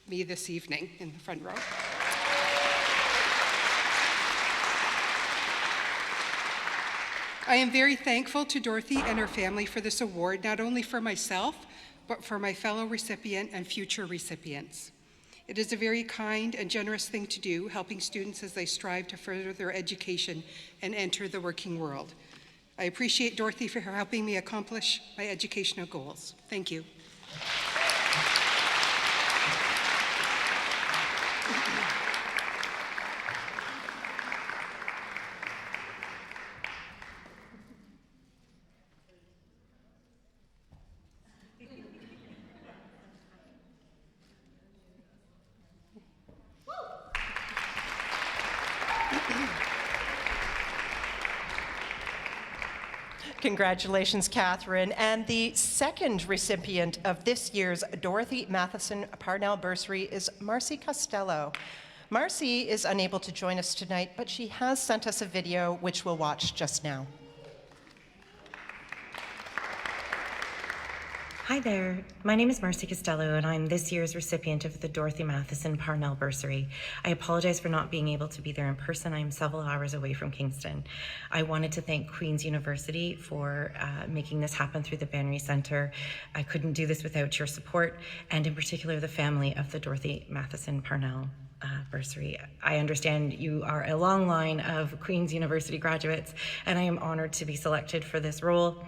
me this evening in the front row. I am very thankful to Dorothy and her family for this award, not only for myself, but for my fellow recipient and future recipients. It is a very kind and generous thing to do, helping students as they strive to further their education and enter the working world. I appreciate Dorothy for helping me accomplish my educational goals. Thank you. Congratulations, Catherine. And the second recipient of this year's Dorothy Matheson Parnell Bursary is Marcy Costello. Marcy is unable to join us tonight, but she has sent us a video which we'll watch just now. Hi there, my name is Marcy Costello and I'm this year's recipient of the Dorothy Matheson Parnell Bursary. I apologize for not being able to be there in person. I'm several hours away from Kingston. I wanted to thank Queen's University for making this happen through the Ban Righ Center. I couldn't do this without your support, and in particular the family of the Dorothy Matheson Parnell bursary. I understand you are a long line of Queen's University graduates, and I am honored to be selected for this role.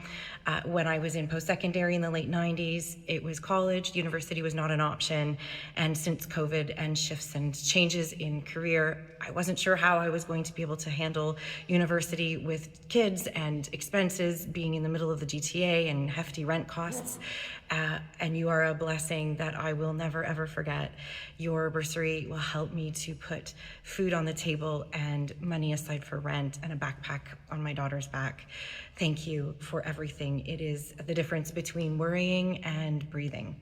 When I was in post-secondary in the late 90s, it was college. University was not an option. And since COVID and shifts and changes in career, I wasn't sure how I was going to be able to handle university with kids and expenses, being in the middle of the GTA and hefty rent costs. And you are a blessing that I will never, ever forget. Your bursary will help me to put food on the table and money aside for rent and a backpack on my daughter's back. Thank you for everything. It is the difference between worrying and breathing.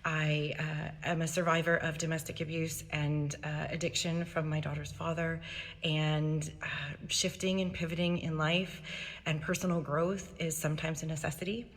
I am a survivor of domestic abuse and addiction from my daughter's father, and shifting and pivoting in life and personal growth is sometimes a necessity.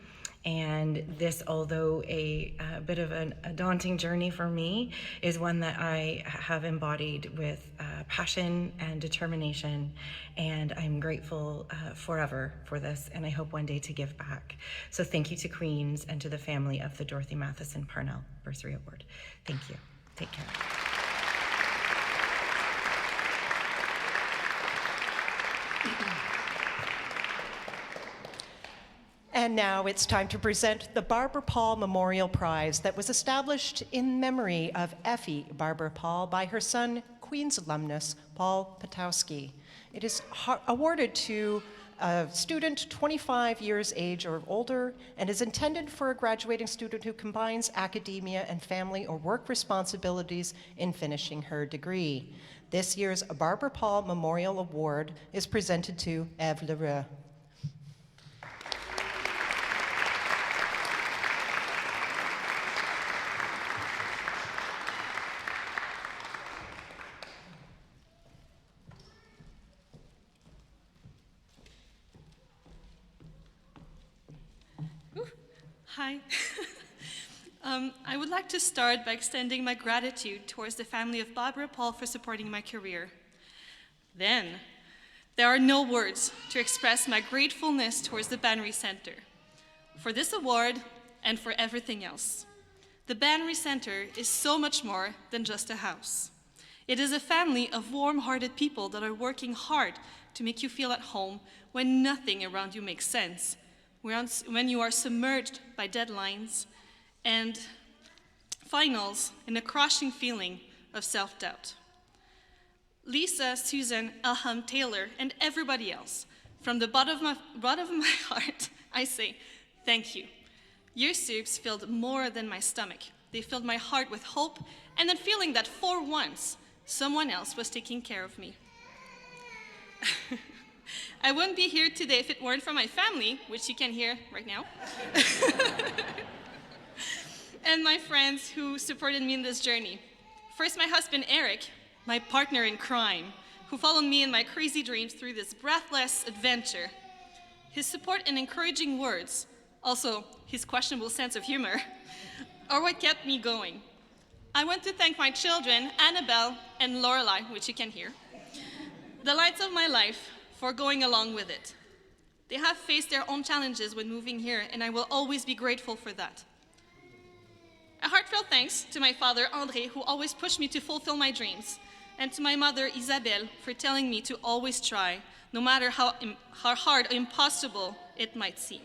And this, although a bit of a daunting journey for me, is one that I have embodied with passion and determination, and I'm grateful forever for this, and I hope one day to give back. So thank you to Queens and to the family of the Dorothy Matheson Parnell Bursary Award. Thank you. Take care. And now it's time to present the Barbara Paul Memorial Prize that was established in memory of Effie Barbara Paul by her son, Queen's alumnus Paul Potowski. It is awarded to a student 25 years age or older and is intended for a graduating student who combines academia and family or work responsibilities in finishing her degree. This year's Barbara Paul Memorial Award is presented to Eve Leroux. Hi. I would like to start by extending my gratitude towards the family of Barbara Paul for supporting my career. Then, there are no words to express my gratefulness towards the Ban Righ Center for this award and for everything else. The Ban Righ Center is so much more than just a house. It is a family of warm-hearted people that are working hard to make you feel at home when nothing around you makes sense, when you are submerged by deadlines and finals and a crushing feeling of self-doubt. Lisa, Susan, Elham, Taylor, and everybody else, from the bottom of my heart, I say thank you. Your soups filled more than my stomach. They filled my heart with hope and that feeling that for once, someone else was taking care of me. I wouldn't be here today if it weren't for my family, which you can hear right now, and my friends who supported me in this journey. First, my husband, Eric, my partner in crime, who followed me in my crazy dreams through this breathless adventure. His support and encouraging words, also his questionable sense of humor, are what kept me going. I want to thank my children, Annabelle and Lorelai, which you can hear, the lights of my life, for going along with it. They have faced their own challenges when moving here, and I will always be grateful for that. A heartfelt thanks to my father, André, who always pushed me to fulfill my dreams, and to my mother, Isabel, for telling me to always try, no matter how hard or impossible it might seem.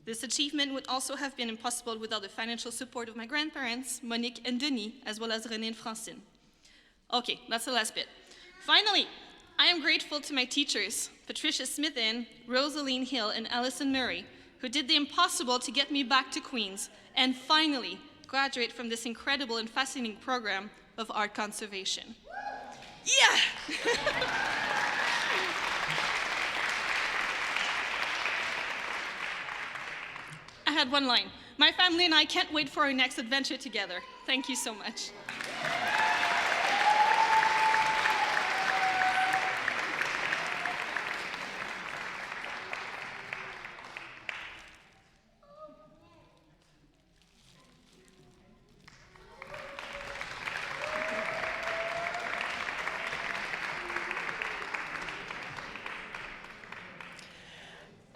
This achievement would also have been impossible without the financial support of my grandparents, Monique and Denis, as well as René and Francine. Okay, that's the last bit. Finally, I am grateful to my teachers, Patricia Smithin, Rosaline Hill, and Alison Murray, who did the impossible to get me back to Queens and finally graduate from this incredible and fascinating program of art conservation. Yeah! I had one line. My family and I can't wait for our next adventure together. Thank you so much.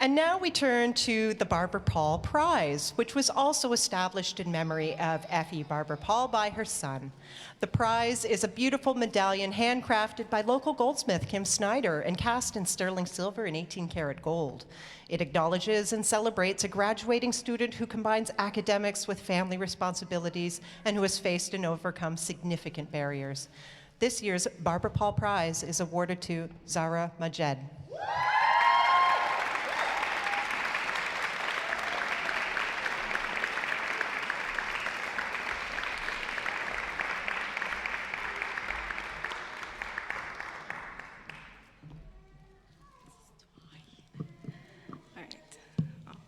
And now we turn to the Barbara Paul Prize, which was also established in memory of F.E. Barbara Paul by her son. The prize is a beautiful medallion handcrafted by local goldsmith Kim Snyder and cast in sterling silver and 18-karat gold. It acknowledges and celebrates a graduating student who combines academics with family responsibilities and who has faced and overcome significant barriers. This year's Barbara Paul Prize is awarded to Zara Majed.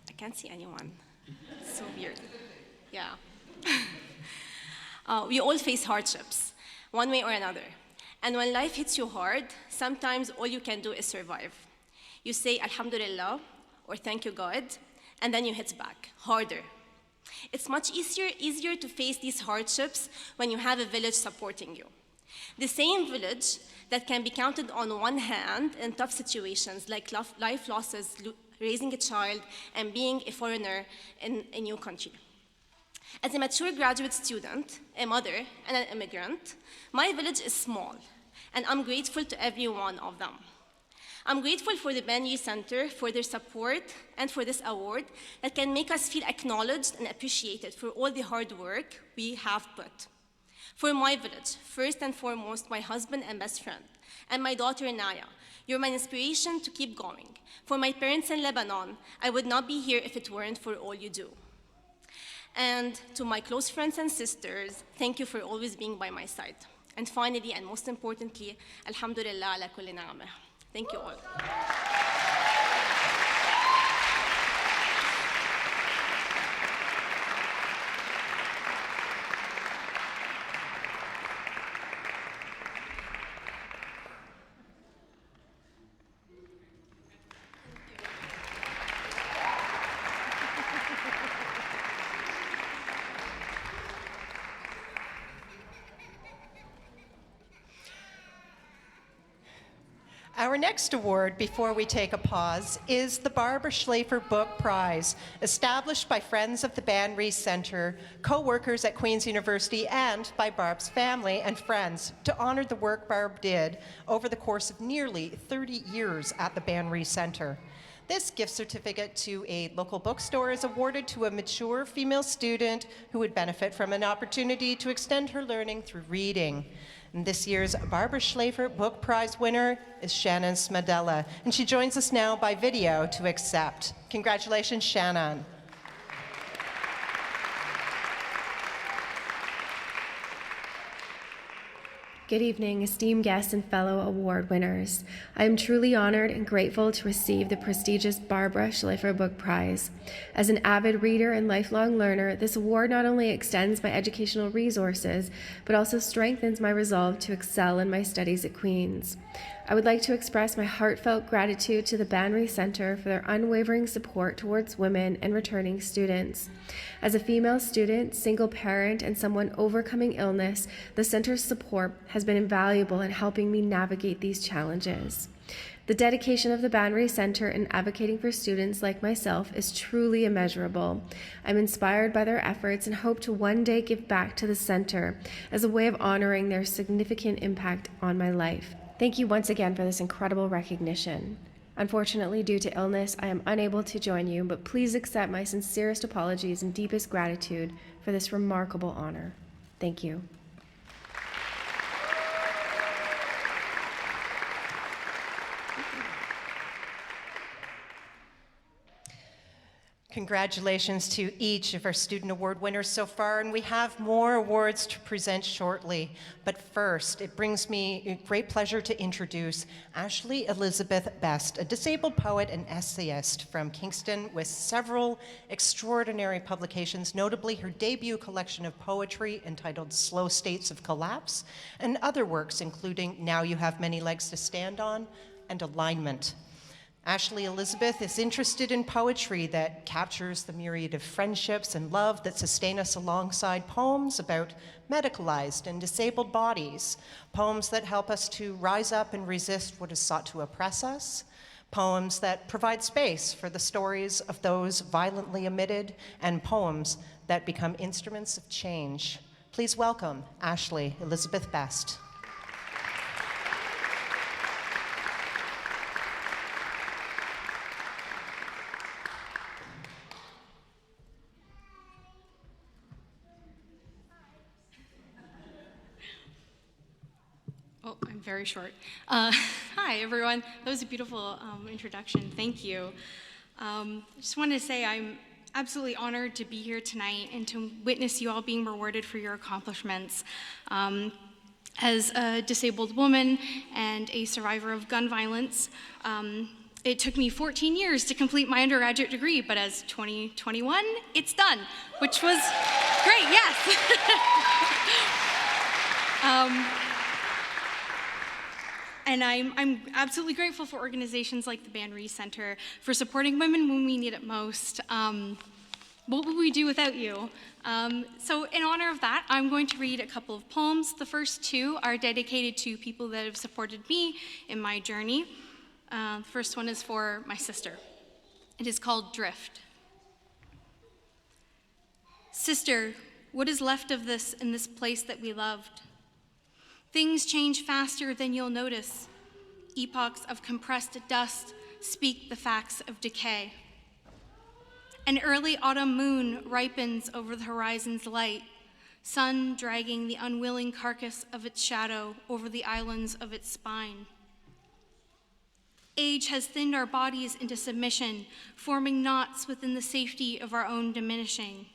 I can't see anyone. It's so weird. Yeah. We all face hardships, one way or another. And when life hits you hard, sometimes all you can do is survive. You say, Alhamdulillah, or thank you, God, and then you hit back, harder. It's much easier to face these hardships when you have a village supporting you. The same village that can be counted on one hand in tough situations like life losses, raising a child, and being a foreigner in a new country. As a mature graduate student, a mother, and an immigrant, my village is small, and I'm grateful to every one of them. I'm grateful for the Ban Righ Center for their support and for this award that can make us feel acknowledged and appreciated for all the hard work we have put. For my village, first and foremost, my husband and best friend, and my daughter Naya, you're my inspiration to keep going. For my parents in Lebanon, I would not be here if it weren't for all you do. And to my close friends and sisters, thank you for always being by my side. And finally, and most importantly, Alhamdulillah ala kulli ni'amah. Thank you all. Our next award, before we take a pause, is the Barbara Schlafer Book Prize, established by Friends of the Ban Righ Center, co-workers at Queen's University, and by Barb's family and friends to honor the work Barb did over the course of nearly 30 years at the Ban Righ Center. This gift certificate to a local bookstore is awarded to a mature female student who would benefit from an opportunity to extend her learning through reading. And this year's Barbara Schlafer Book Prize winner is Shannon Smedella, and she joins us now by video to accept. Congratulations, Shannon. Good evening, esteemed guests and fellow award winners. I am truly honored and grateful to receive the prestigious Barbara Schlafer Book Prize. As an avid reader and lifelong learner, this award not only extends my educational resources, but also strengthens my resolve to excel in my studies at Queen's. I would like to express my heartfelt gratitude to the Ban Righ Center for their unwavering support towards women and returning students. As a female student, single parent, and someone overcoming illness, the center's support has been invaluable in helping me navigate these challenges. The dedication of the Ban Righ Center in advocating for students like myself is truly immeasurable. I'm inspired by their efforts and hope to one day give back to the center as a way of honoring their significant impact on my life. Thank you once again for this incredible recognition. Unfortunately, due to illness, I am unable to join you, but please accept my sincerest apologies and deepest gratitude for this remarkable honor. Thank you. Congratulations to each of our Student Award winners so far, and we have more awards to present shortly. But first, it brings me a great pleasure to introduce Ashley Elizabeth Best, a disabled poet and essayist from Kingston with several extraordinary publications, notably her debut collection of poetry entitled Slow States of Collapse, and other works including Now You Have Many Legs to Stand On and Alignment. Ashley Elizabeth is interested in poetry that captures the myriad of friendships and love that sustain us alongside poems about medicalized and disabled bodies, poems that help us to rise up and resist what is sought to oppress us, poems that provide space for the stories of those violently omitted, and poems that become instruments of change. Please welcome Ashley Elizabeth Best. Oh, I'm very short. Hi, everyone. That was a beautiful introduction. Thank you. Just wanted to say I'm absolutely honored to be here tonight and to witness you all being rewarded for your accomplishments. As a disabled woman and a survivor of gun violence, it took me 14 years to complete my undergraduate degree, but as 2021, it's done, which was great, yes. And I'm absolutely grateful for organizations like the Ban Righ Center for supporting women when we need it most. What would we do without you? So in honor of that, I'm going to read a couple of poems. The first two are dedicated to people that have supported me in my journey. The first one is for my sister. It is called Drift. Sister, what is left of this in this place that we loved? Things change faster than you'll notice. Epochs of compressed dust speak the facts of decay. An early autumn moon ripens over the horizon's light, sun dragging the unwilling carcass of its shadow over the islands of its spine. Age has thinned our bodies into submission, forming knots within the safety of our own diminishing.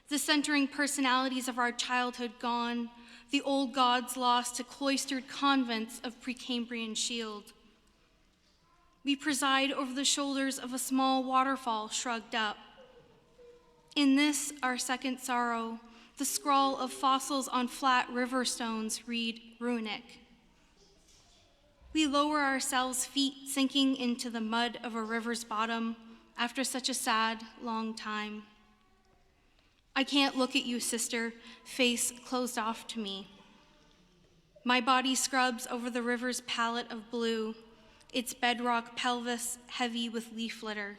The centering personalities of our childhood gone, the old gods lost to cloistered convents of Precambrian shield. We preside over the shoulders of a small waterfall shrugged up. In this, our second sorrow, the scrawl of fossils on flat river stones read runic. We lower ourselves, feet sinking into the mud of a river's bottom after such a sad, long time. I can't look at you, sister, face closed off to me. My body scrubs over the river's palette of blue, its bedrock pelvis heavy with leaf litter.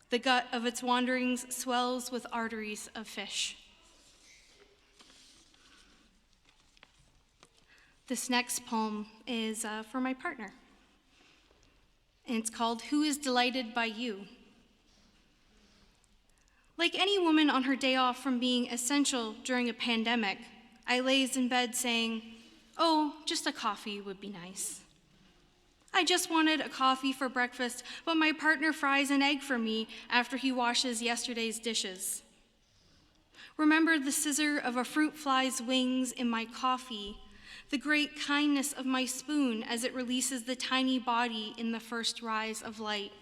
The gut of its wanderings swells with arteries of fish. This next poem is for my partner, and it's called Who is Delighted by You? Like any woman on her day off from being essential during a pandemic, I lays in bed saying, oh, just a coffee would be nice. I just wanted a coffee for breakfast, but my partner fries an egg for me after he washes yesterday's dishes. Remember the scissor of a fruit fly's wings in my coffee, the great kindness of my spoon as it releases the tiny body in the first rise of light.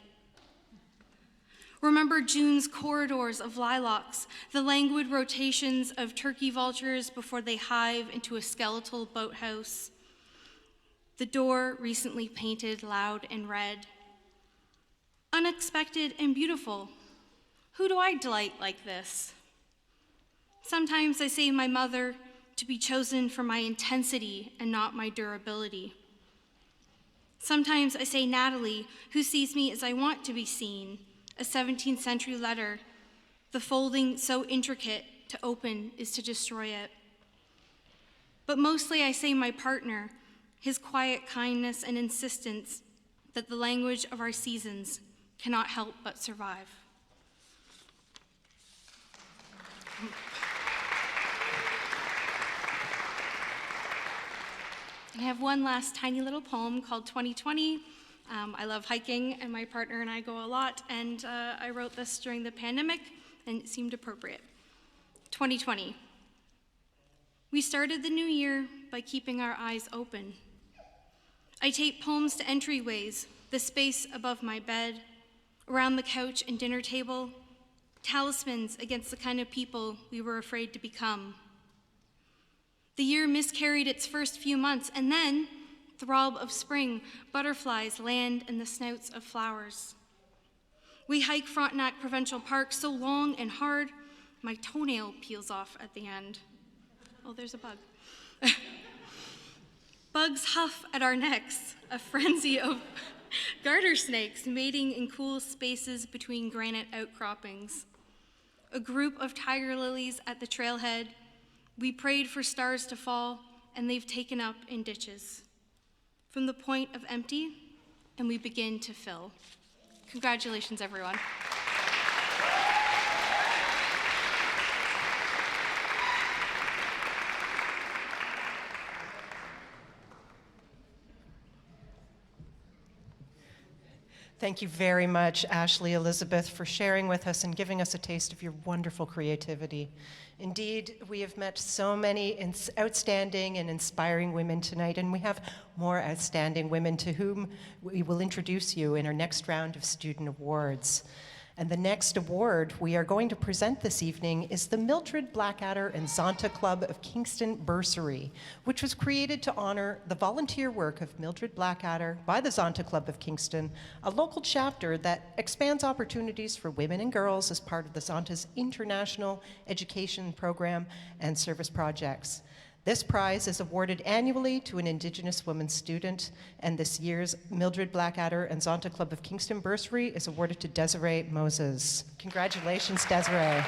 Remember June's corridors of lilacs, the languid rotations of turkey vultures before they hive into a skeletal boathouse. The door recently painted loud and red. Unexpected and beautiful. Who do I delight like this? Sometimes I say my mother to be chosen for my intensity and not my durability. Sometimes I say Natalie, who sees me as I want to be seen, a 17th century letter, the folding so intricate to open is to destroy it. But mostly I say my partner, his quiet kindness and insistence that the language of our seasons cannot help but survive. I have one last tiny little poem called 2020. I love hiking, and my partner and I go a lot, and I wrote this during the pandemic, and it seemed appropriate. 2020. We started the new year by keeping our eyes open. I tape poems to entryways, the space above my bed, around the couch and dinner table, talismans against the kind of people we were afraid to become. The year miscarried its first few months, and then, throb of spring, butterflies land in the snouts of flowers. We hike Frontenac Provincial Park so long and hard, my toenail peels off at the end. Oh, there's a bug. Bugs huff at our necks, a frenzy of garter snakes mating in cool spaces between granite outcroppings, a group of tiger lilies at the trailhead. We prayed for stars to fall, and they've taken up in ditches. From the point of empty, and we begin to fill. Congratulations, everyone. Thank you very much, Ashley Elizabeth, for sharing with us and giving us a taste of your wonderful creativity. Indeed, we have met so many outstanding and inspiring women tonight, and we have more outstanding women to whom we will introduce you in our next round of student awards. And the next award we are going to present this evening is the Mildred Blackadder and Zonta Club of Kingston Bursary, which was created to honor the volunteer work of Mildred Blackadder by the Zonta Club of Kingston, a local chapter that expands opportunities for women and girls as part of the Zonta's international education program and service projects. This prize is awarded annually to an Indigenous woman student, and this year's Mildred Blackadder and Zonta Club of Kingston Bursary is awarded to Desiree Moses. Congratulations, Desiree.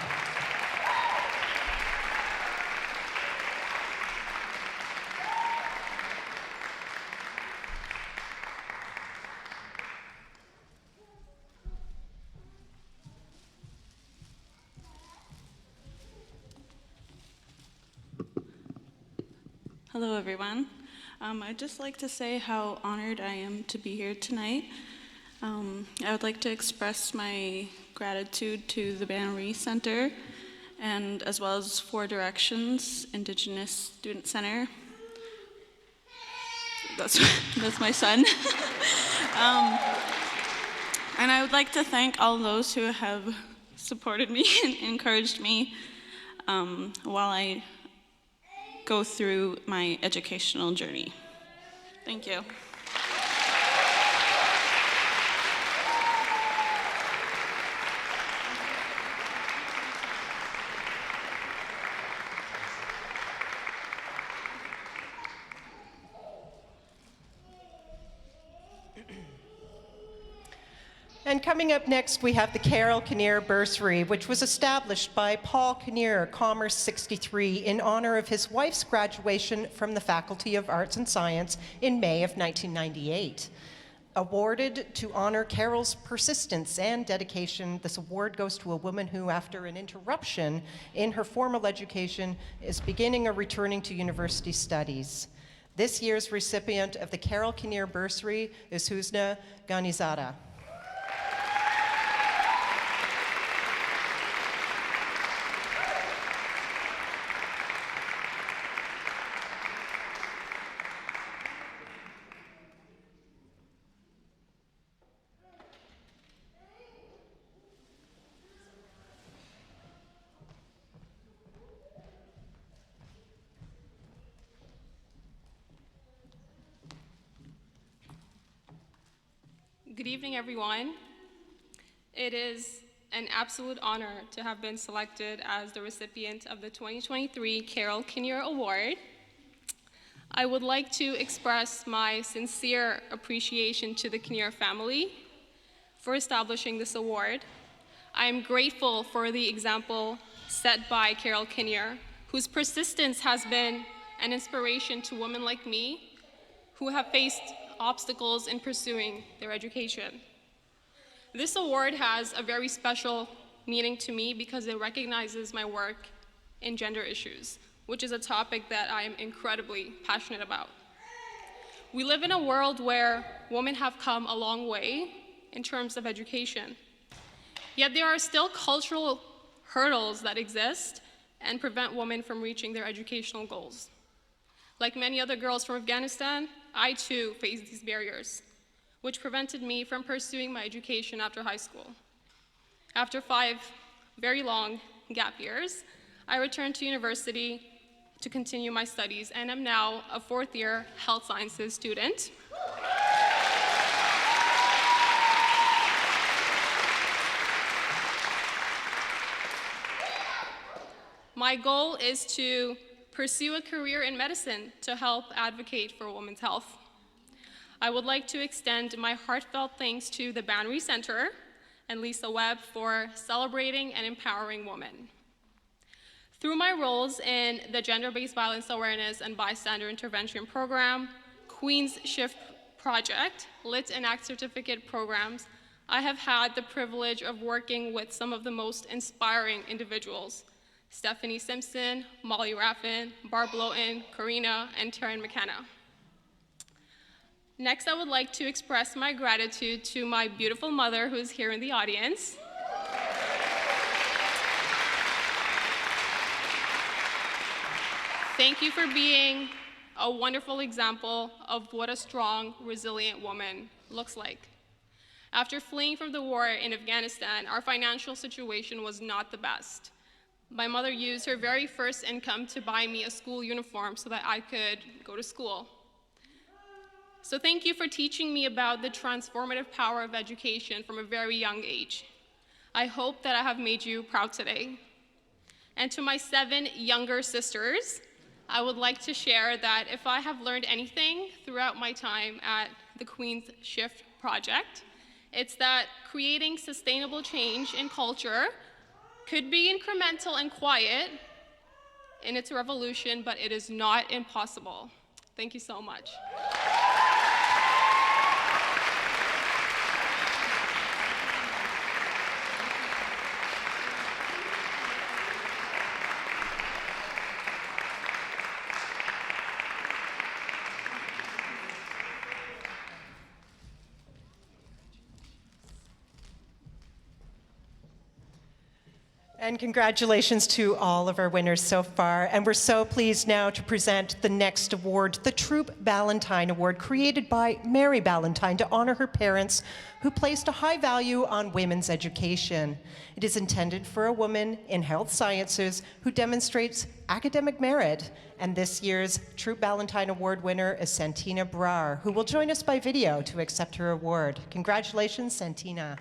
Hello, everyone. I'd just like to say how honored I am to be here tonight. I would like to express my gratitude to the Ban Righ Center, and as well as Four Directions Indigenous Student Center. That's my son. And I would like to thank all those who have supported me and encouraged me while I go through my educational journey. Thank you. And coming up next, we have the Carol Kinnear Bursary, which was established by Paul Kinnear, Commerce 63, in honor of his wife's graduation from the Faculty of Arts and Science in May of 1998. Awarded to honor Carol's persistence and dedication, this award goes to a woman who, after an interruption in her formal education, is beginning or returning to university studies. This year's recipient of the Carol Kinnear Bursary is Husna Ghanizada. Good evening, everyone. It is an absolute honor to have been selected as the recipient of the 2023 Carol Kinnear Award. I would like to express my sincere appreciation to the Kinnear family for establishing this award. I am grateful for the example set by Carol Kinnear, whose persistence has been an inspiration to women like me who have faced obstacles in pursuing their education. This award has a very special meaning to me because it recognizes my work in gender issues, which is a topic that I am incredibly passionate about. We live in a world where women have come a long way in terms of education, yet there are still cultural hurdles that exist and prevent women from reaching their educational goals. Like many other girls from Afghanistan, I too faced these barriers, which prevented me from pursuing my education after high school. After 5 very long gap years, I returned to university to continue my studies and am now a 4th-year health sciences student. My goal is to pursue a career in medicine to help advocate for women's health. I would like to extend my heartfelt thanks to the Ban Righ Center and Lisa Webb for celebrating and empowering women. Through my roles in the Gender-Based Violence Awareness and Bystander Intervention Program, Queen's Shift Project, Lit and ACT certificate programs, I have had the privilege of working with some of the most inspiring individuals: Stephanie Simpson, Molly Raffin, Barb Lowton, Karina, and Taryn McKenna. Next, I would like to express my gratitude to my beautiful mother, who is here in the audience. Thank you for being a wonderful example of what a strong, resilient woman looks like. After fleeing from the war in Afghanistan, our financial situation was not the best. My mother used her very first income to buy me a school uniform so that I could go to school. So thank you for teaching me about the transformative power of education from a very young age. I hope that I have made you proud today. And to my 7 younger sisters, I would like to share that if I have learned anything throughout my time at the Queen's Shift Project, it's that creating sustainable change in culture could be incremental and quiet in its revolution, but it is not impossible. Thank you so much. And congratulations to all of our winners so far. And we're so pleased now to present the next award, the Troop Ballantyne Award, created by Mary Ballantyne to honor her parents who placed a high value on women's education. It is intended for a woman in health sciences who demonstrates academic merit. And this year's Troop Ballantyne Award winner is Santina Brar, who will join us by video to accept her award. Congratulations, Santina.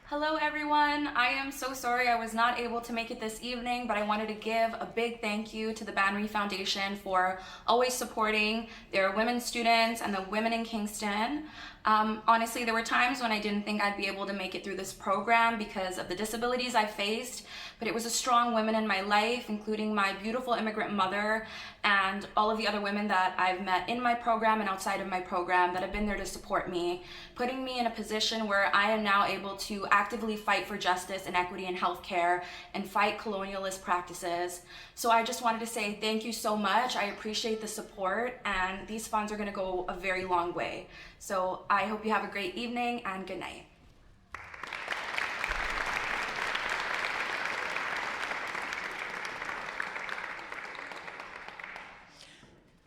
Hello everyone, I am so sorry I was not able to make it this evening, but I wanted to give a big thank you to the Ban Righ Foundation for always supporting their women students and the women in Kingston. Honestly, there were times when I didn't think I'd be able to make it through this program because of the disabilities I faced, but it was a strong women in my life, including my beautiful immigrant mother and all of the other women that I've met in my program and outside of my program that have been there to support me, putting me in a position where I am now able to actively fight for justice and equity in healthcare and fight colonialist practices. So I just wanted to say thank you so much. I appreciate the support, and these funds are going to go a very long way. So I hope you have a great evening and good night.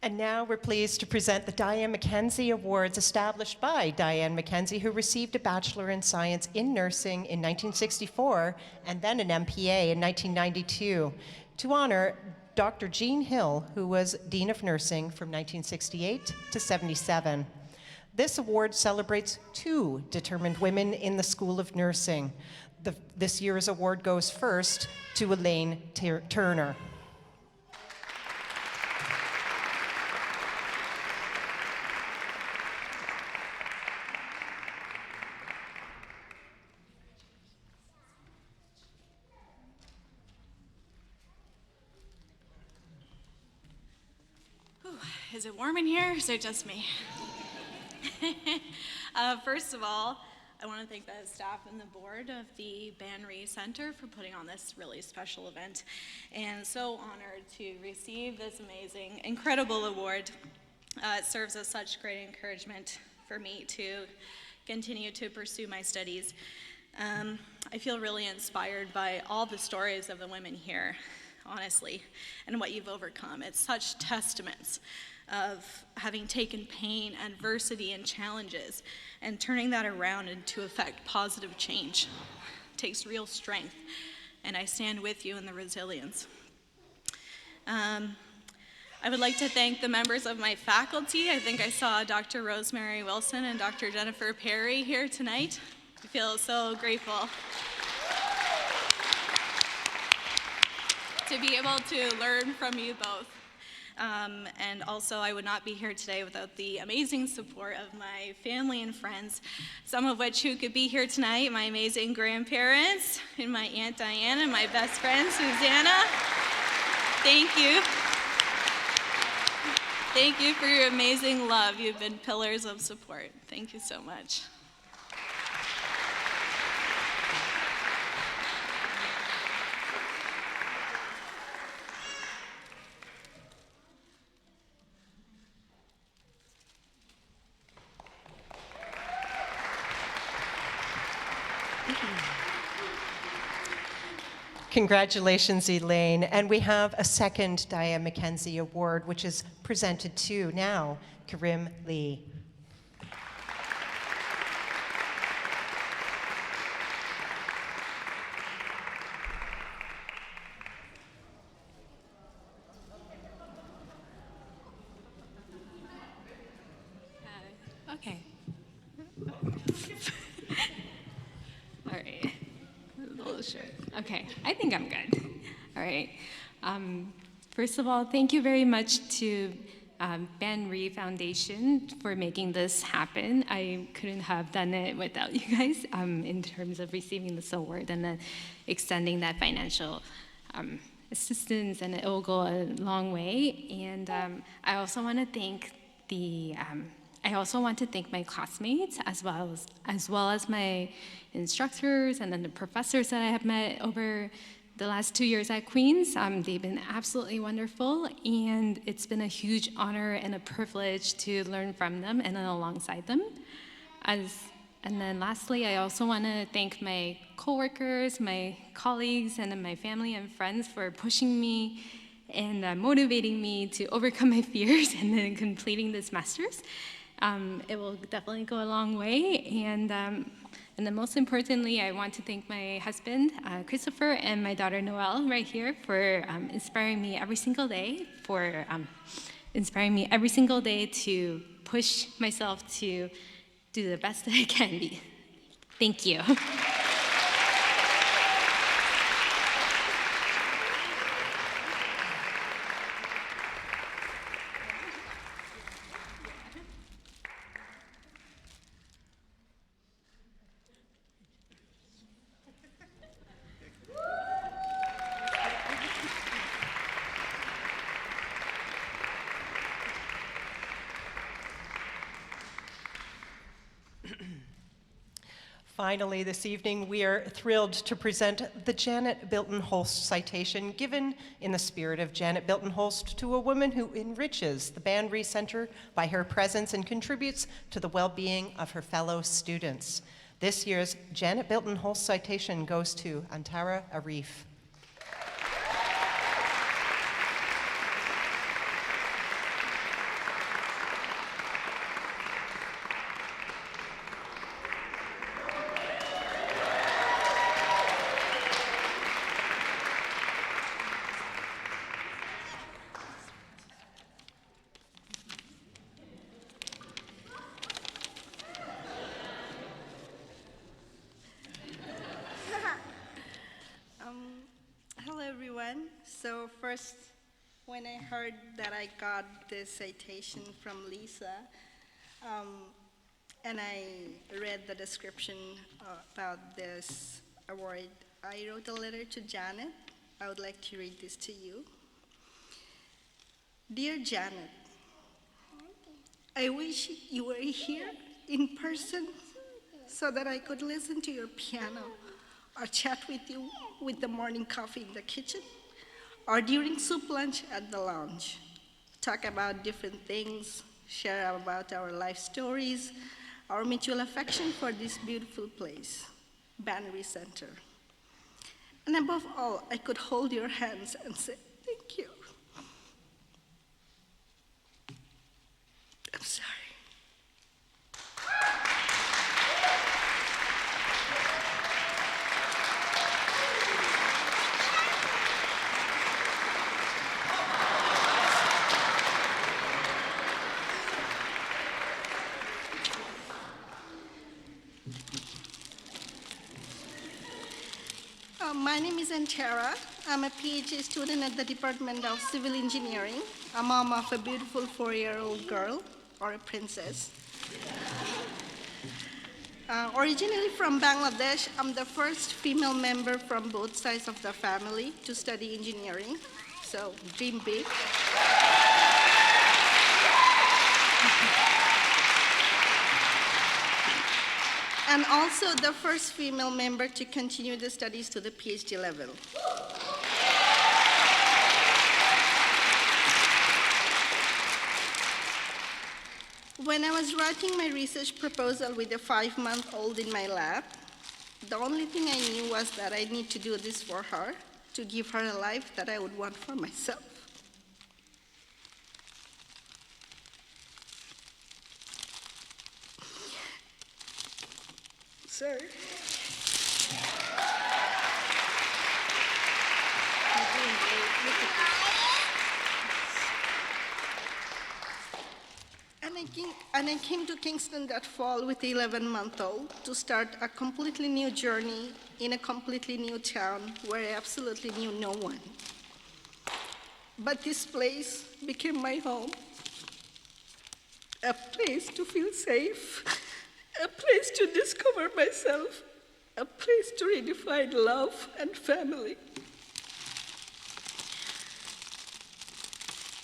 And now we're pleased to present the Diane McKenzie Awards, established by Diane McKenzie, who received a Bachelor in Science in Nursing in 1964 and then an MPA in 1992, to honor Dr. Jean Hill, who was Dean of Nursing from 1968 to 77. This award celebrates 2 determined women in the School of Nursing. This year's award goes first to Elaine Turner. Is it warm in here, or is it just me? First of all, I want to thank the staff and the board of the Ban Righ Center for putting on this really special event, and so honored to receive this amazing, incredible award. It serves as such great encouragement for me to continue to pursue my studies. I feel really inspired by all the stories of the women here, honestly, and what you've overcome. It's such testaments of having taken pain, adversity, and challenges and turning that around and to effect positive change. It takes real strength, and I stand with you in the resilience. I would like to thank the members of my faculty. I think I saw Dr. Rosemary Wilson and Dr. Jennifer Perry here tonight. I feel so grateful to be able to learn from you both. And also, I would not be here today without the amazing support of my family and friends, some of which who could be here tonight, my amazing grandparents, and my Aunt Diana, and my best friend, Susanna. Thank you. Thank you for your amazing love. You've been pillars of support. Thank you so much. Congratulations, Elaine. And we have a second Diane McKenzie Award, which is presented to now Karim Lee. Okay. All right. A little short. Okay, I think I'm good. All right. First of all, thank you very much to Ban Righ Foundation for making this happen. I couldn't have done it without you guys in terms of receiving this award and then extending that financial assistance, and it will go a long way. And I also want to thank my classmates as well as my instructors and then the professors that I have met over the last 2 years at Queen's. They've been absolutely wonderful, and it's been a huge honor and a privilege to learn from them and then alongside them. And then lastly, I also want to thank my coworkers, my colleagues, and then my family and friends for pushing me and motivating me to overcome my fears and then completing this master's. It will definitely go a long way. And then most importantly, I want to thank my husband, Christopher, and my daughter, Noelle, right here for inspiring me every single day, to push myself to do the best that I can be. Thank you. Finally, this evening, we are thrilled to present the Janet Bilton Holst Citation, given in the spirit of Janet Bilton Holst to a woman who enriches the Ban Righ Center by her presence and contributes to the well-being of her fellow students. This year's Janet Bilton Holst Citation goes to Antara Arif. Hello, everyone. So first, when I heard that I got this citation from Lisa, and I read the description about this award, I wrote a letter to Janet. I would like to read this to you. Dear Janet, I wish you were here in person so that I could listen to your piano or chat with you with the morning coffee in the kitchen or during soup lunch at the lounge. Talk about different things, share about our life stories, our mutual affection for this beautiful place, Ban Righ Center. And above all, I could hold your hands and say, thank you. I'm sorry. My name is Antara. I'm a PhD student at the Department of Civil Engineering, a mom of a beautiful 4-year-old girl, or a princess. Originally from Bangladesh, I'm the first female member from both sides of the family to study engineering, so dream big. And also the first female member to continue the studies to the PhD level. When I was writing my research proposal with a 5-month-old in my lap, the only thing I knew was that I need to do this for her, to give her a life that I would want for myself. Sorry. And I came to Kingston that fall with the 11-month-old to start a completely new journey in a completely new town where I absolutely knew no one. But this place became my home, a place to feel safe, a place to discover myself, a place to redefine love and family.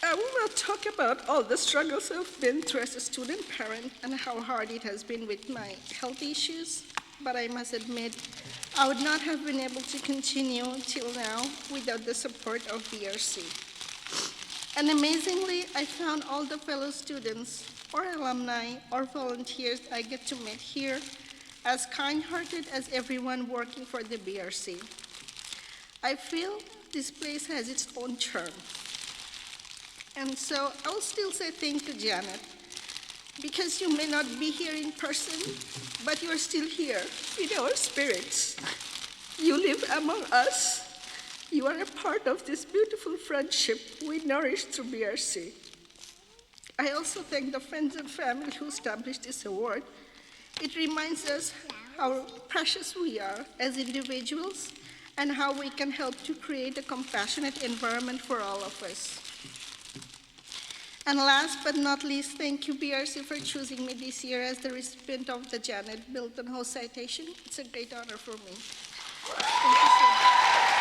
I will not talk about all the struggles I've been through as a student parent and how hard it has been with my health issues, but I must admit, I would not have been able to continue till now without the support of BRC. And amazingly, I found all the fellow students or alumni or volunteers I get to meet here as kind-hearted as everyone working for the BRC. I feel this place has its own charm. And so I'll still say thank you, Janet, because you may not be here in person, but you are still here in our spirits. You live among us. You are a part of this beautiful friendship we nourish through BRC. I also thank the friends and family who established this award. It reminds us how precious we are as individuals and how we can help to create a compassionate environment for all of us. And last but not least, thank you, BRC, for choosing me this year as the recipient of the Janet Milton Ho Citation. It's a great honor for me. Thank you so much.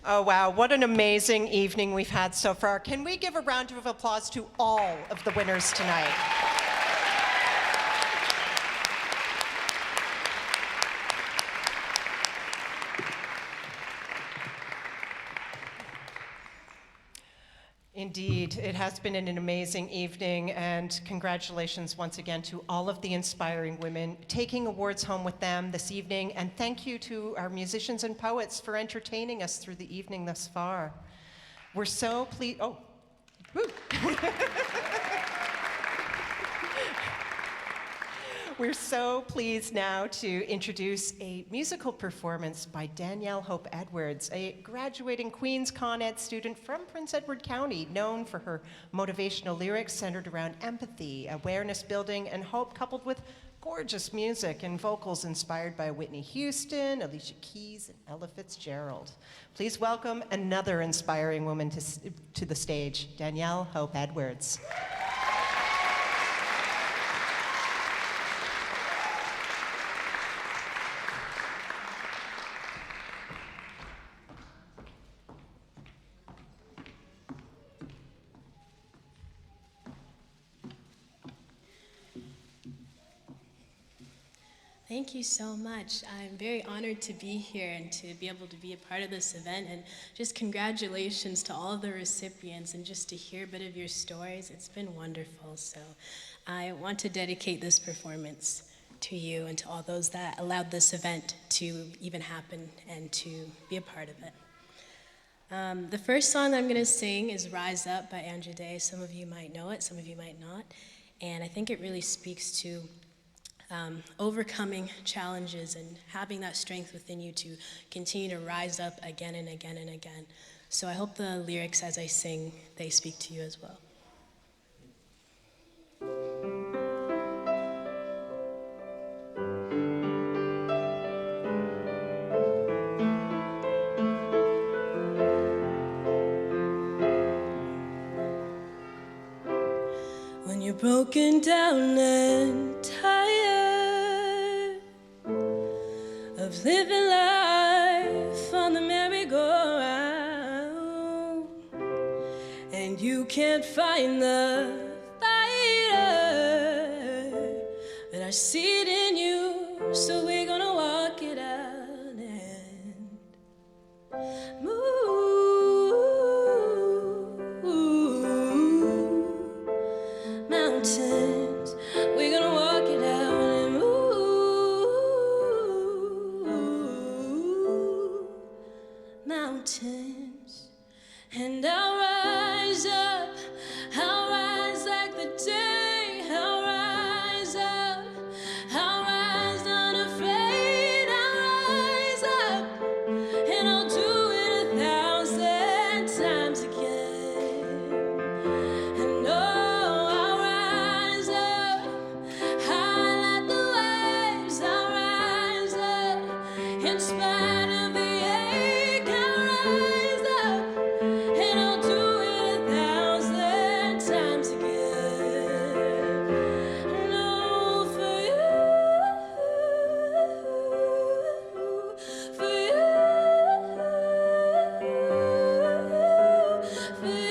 Oh, wow, what an amazing evening we've had so far. Can we give a round of applause to all of the winners tonight? Indeed, it has been an amazing evening, and congratulations once again to all of the inspiring women taking awards home with them this evening, and thank you to our musicians and poets for entertaining us through the evening thus far. We're so pleased. Oh, woo. We're so pleased now to introduce a musical performance by Danielle Hope Edwards, a graduating Queens Con Ed student from Prince Edward County, known for her motivational lyrics centered around empathy, awareness building, and hope, coupled with gorgeous music and vocals inspired by Whitney Houston, Alicia Keys, and Ella Fitzgerald. Please welcome another inspiring woman to the stage, Danielle Hope Edwards. Thank you so much. I'm very honored to be here and to be able to be a part of this event, and just congratulations to all of the recipients, and just to hear a bit of your stories. It's been wonderful. So I want to dedicate this performance to you and to all those that allowed this event to even happen and to be a part of it. The first song that I'm going to sing is Rise Up by Andrew Day. Some of you might know it, some of you might not. And I think it really speaks to overcoming challenges and having that strength within you to continue to rise up again and again and again. So I hope the lyrics as I sing, they speak to you as well. When you're broken down and tired of living life on the merry-go-round, and you can't find the fighter, but I see it in you, so we're gonna walk it out and move. Mountains, we're gonna walk it out and move mountains. And I'll rise up, I'll rise like the day, I'll rise up, I'll rise unafraid, I'll rise up, and I'll do it 1,000 times again. And oh, in spite of the ache, I'll rise up, and I'll do it 1,000 times again. And oh, for you, for you, for you, for you.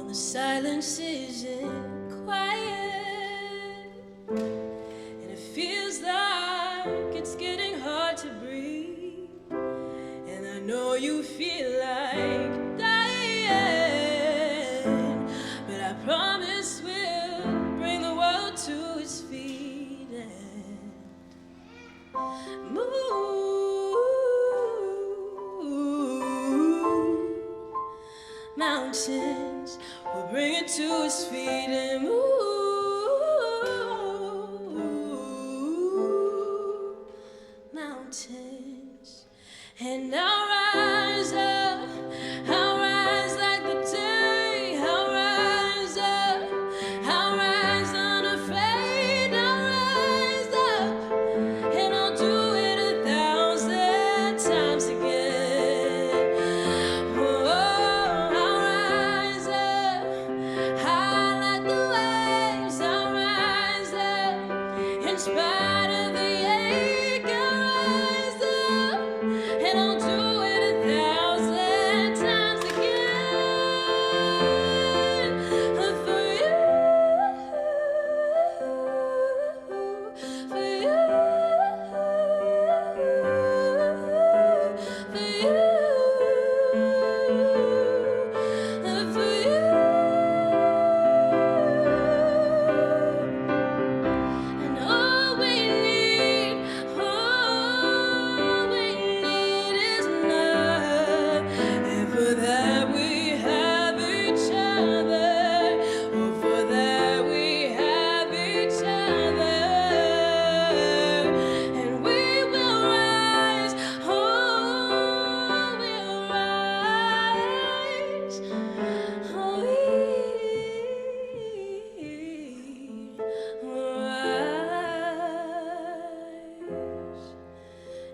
The silence isn't quiet, and it feels like it's getting hard to breathe. And I know you feel like dying, but I promise we'll bring the world to its feet and move mountains. We'll bring it to his feet and move mountains. And I'll rise up, I'll rise like the day, I'll rise up, I'll rise unafraid, I'll rise up, and I'll do it 1,000 times again. Oh, in spite of the ache, I'll rise up, and I'll do it 1,000 times again. For you, for you, for you, for you. All we need is love, and for that we have each other. Oh, for that we have each other, and we will rise. Oh, we'll rise. Oh, we rise,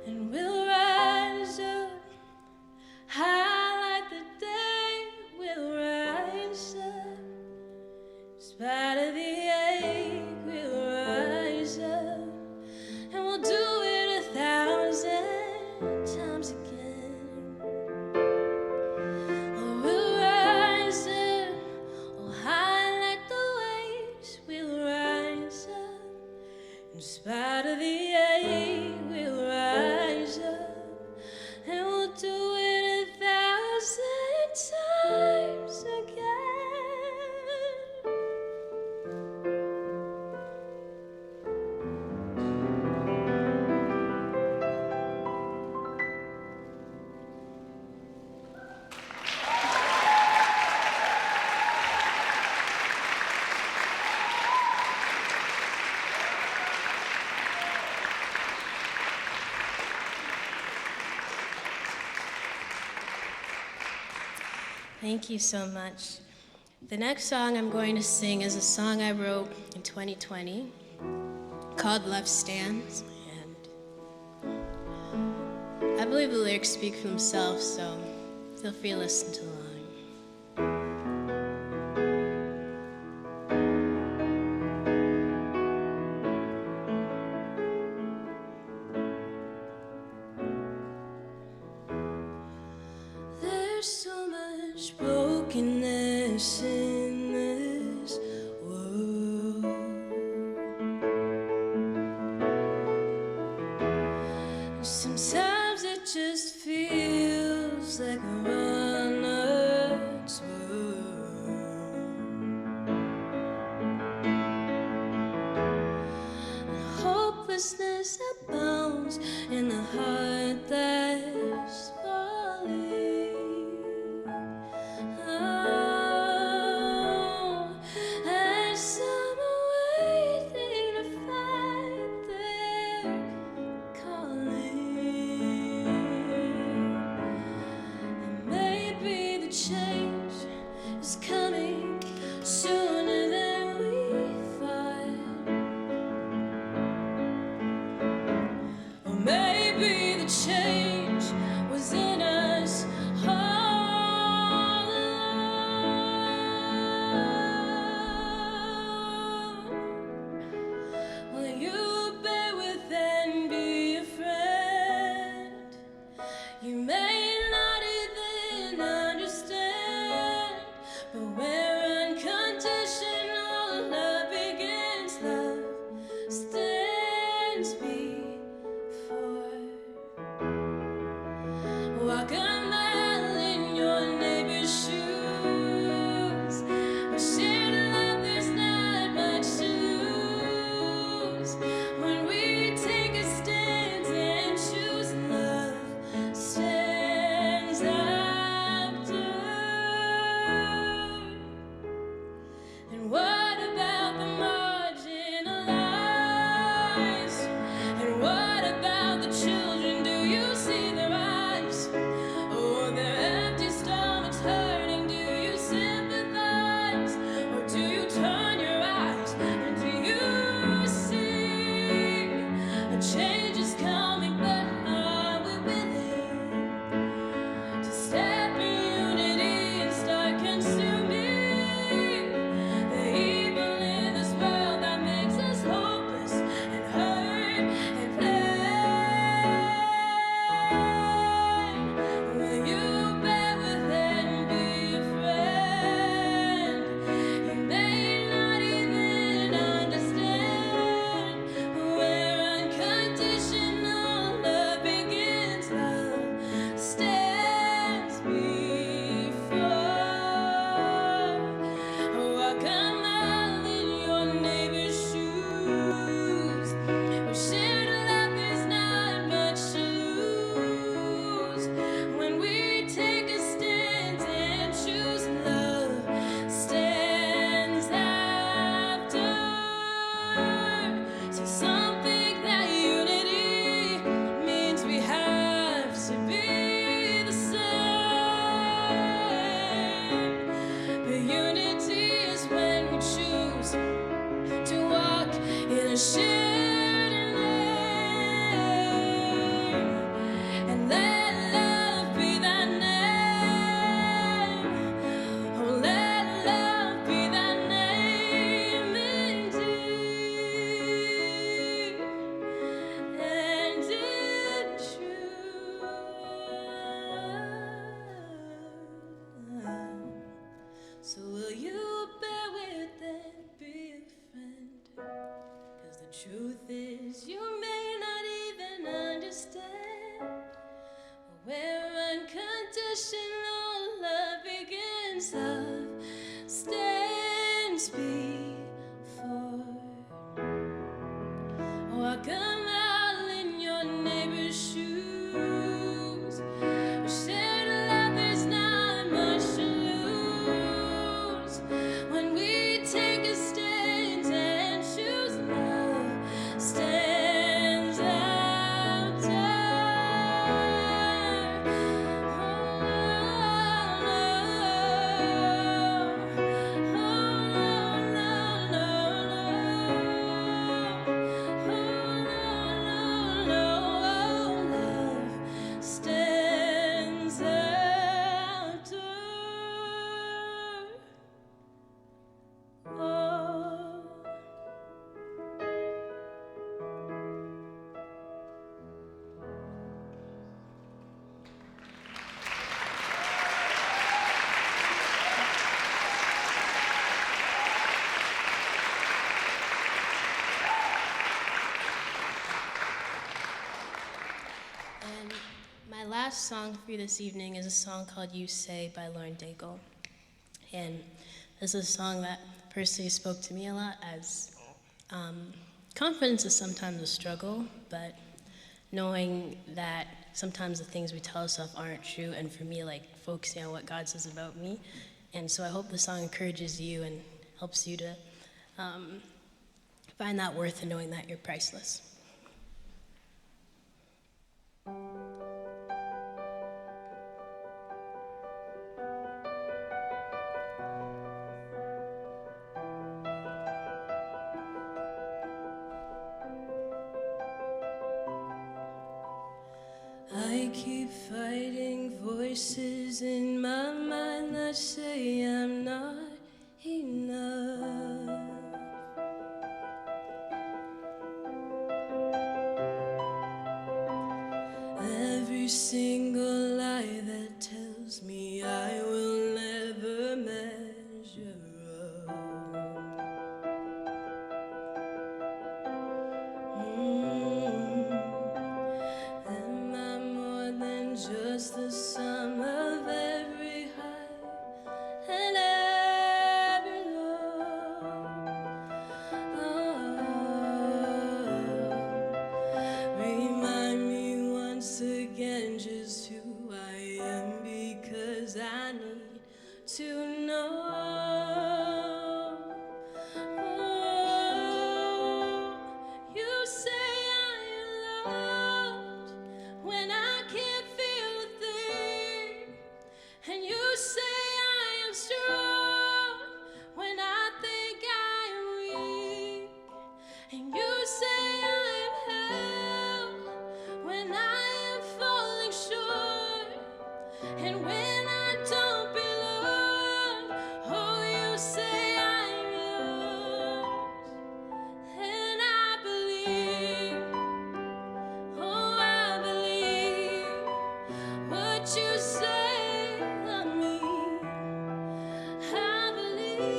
and we'll rise up high like the day. We'll rise up, in spite of the ache. We'll rise up, and we'll do it 1,000 times again. Oh, Thank you so much. The next song I'm going to sing is a song I wrote in 2020 called Love Stands. And I believe the lyrics speak for themselves, so feel free to listen to along. There's so much brokenness in this world. Sometimes it just feels like a runner's world. Hopelessness abounds in the heart that's falling. Oh, and some are waiting to find their calling. And maybe the change is coming sooner than we thought. Or maybe the change was in us all along. Will you bear with and be a friend? You may not even understand, but where unconditional love begins, love stands before. Walk a mile in your neighbor's shoes. But shared love, there's not much to lose. When we take a stance and choose love, stands after. And what about the marginalized? And what about the children? Do you see their eyes? Or their empty stomachs hurting? Do you sympathize? Or do you turn your eyes? And do you see a change is coming? But are we willing to step in unity and start consuming the evil in this world that makes us hopeless and hurt and pain? Will you bear with and be a friend? You may not even understand where unconditional love begins. Love stands before. Walk a mile in your neighbor's shoes. With shared love, there's not much to lose. When we take a stand and choose love, stands after. So some think that unity means we have to be the same. But unity is when we choose to walk in a shared lane and let love be that name. Oh, let love be that name indeed and in truth. So will you bear with and be a friend? 'Cause the truth is you may not even understand, but where unconditional love begins, love stands before. Walk a mile in your neighbor's shoes. Shared love, there's not much to lose. When we take a stand and choose love, stands after. Oh, last song for you this evening is a song called You Say by Lauren Daigle. And this is a song that personally spoke to me a lot, as confidence is sometimes a struggle, but knowing that sometimes the things we tell ourselves aren't true, and for me, like focusing on what God says about me. And so I hope the song encourages you and helps you to find that worth in knowing that you're priceless. I keep fighting voices in my mind that say I'm not enough. Every single lie that tells me I will never measure up. Am I more than just the sum of every high and every low? Remind me once again just who I am, because I need to know. You say I am loved when I can't feel a thing, and you say I am strong when I think I am weak, and you say I am held when I am falling short, and when I don't belong. Oh, you say I'm yours, and I believe. Oh, I believe what you say of me. I believe.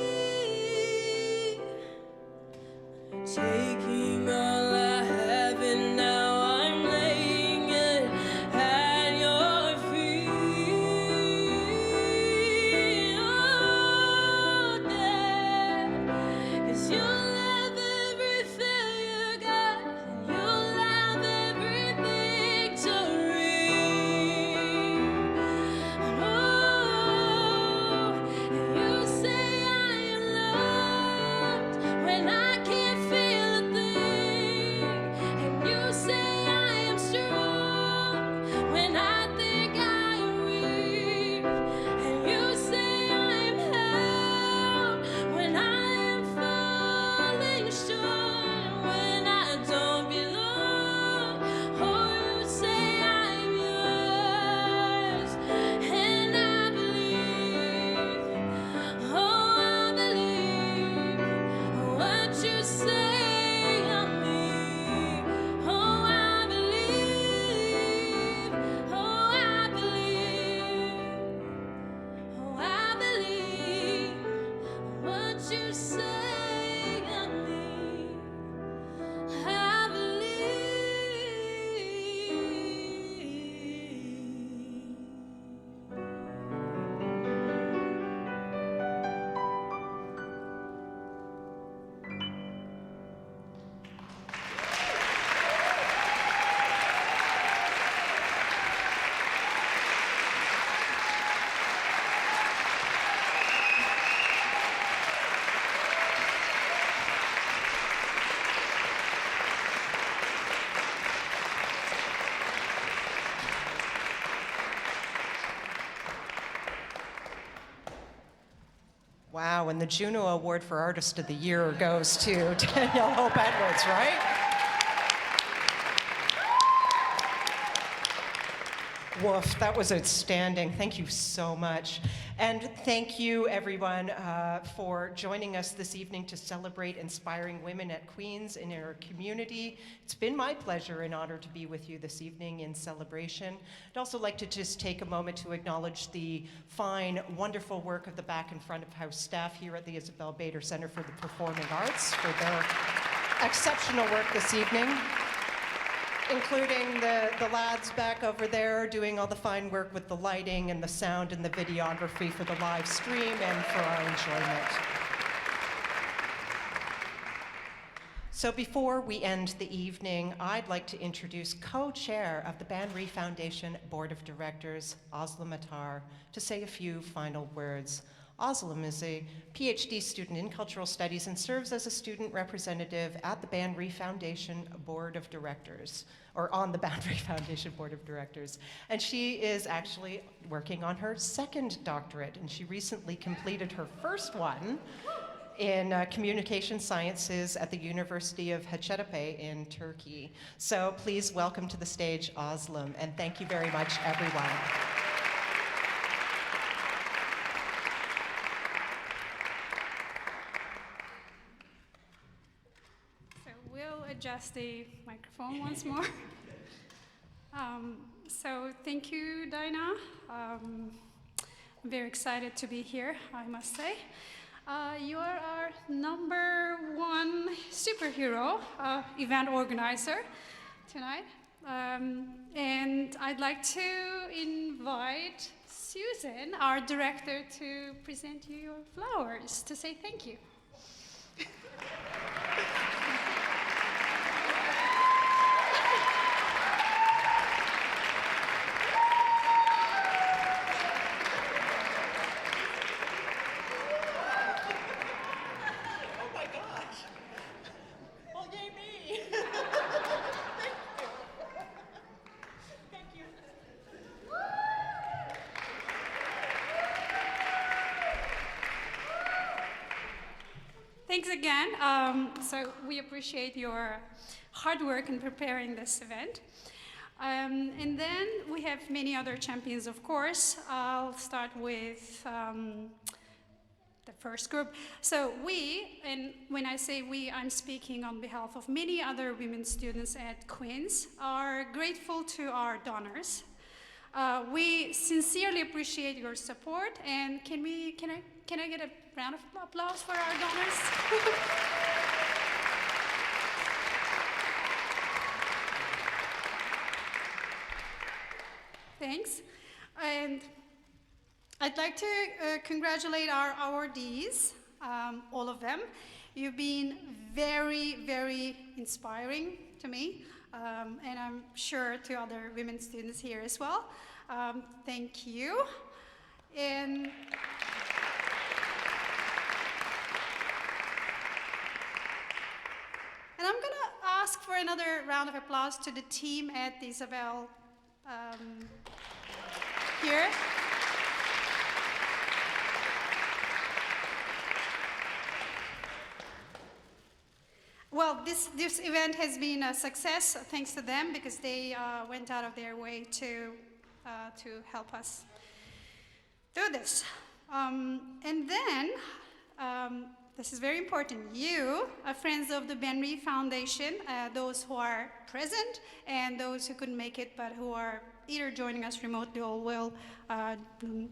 Taking all I have and now I'm laying it at your feet. Oh, Dad, 'cause you'll have every failure, God, and you'll have every victory. And you say I am loved when I can't feel a thing, and you say I am strong when I think I am weak, and you say I am held when I am falling short, when I don't belong. Oh, you say I'm yours, and I believe. Oh, I believe what you say of me. Oh, I believe. Oh, I believe. Oh, I believe what you say of me. I believe. Wow, and the Juno Award for Artist of the Year goes to Danielle Hope Edwards, right? Woof, that was outstanding. Thank you so much. And thank you, everyone, for joining us this evening to celebrate inspiring women at Queen's in our community. It's been my pleasure and honor to be with you this evening in celebration. I'd also like to just take a moment to acknowledge the fine, wonderful work of the back and front of house staff here at the Isabel Bader Center for the Performing Arts for their exceptional work this evening. including the lads back over there doing all the fine work with the lighting and the sound and the videography for the live stream and for our enjoyment. So before we end the evening, I'd like to introduce co-chair of the Ban Righ Foundation Board of Directors, Aslam Attar, to say a few final words. Aslam is a PhD student in cultural studies and serves as a student representative at the Ban Righ Foundation Board of Directors, or on the Ban Righ Foundation Board of Directors. And she is actually working on her second doctorate, and she recently completed her first one in communication sciences at the University of Hacettepe in Turkey. So please welcome to the stage Aslam, and thank you very much, everyone. So we'll adjust the microphone once more. So thank you, Dinah. I'm very excited to be here, I must say. You are our #1 superhero event organizer tonight. And I'd like to invite Susan, our director, to present you your flowers to say thank you. Thanks again. So we appreciate your hard work in preparing this event. And then we have many other champions, of course. I'll start with the first group. So we, and when I say we, I'm speaking on behalf of many other women students at Queen's, are grateful to our donors. We sincerely appreciate your support, and can I get a round of applause for our donors? Thanks. And I'd like to congratulate our awardees, all of them. You've been very, very inspiring to me, and I'm sure to other women students here as well. Thank you. And I'm going to ask for another round of applause to the team at Isabel here. Well, this event has been a success thanks to them, because they went out of their way to help us do this. And then, this is very important, you, friends of the Ban Righ Foundation, those who are present and those who couldn't make it but who are either joining us remotely or will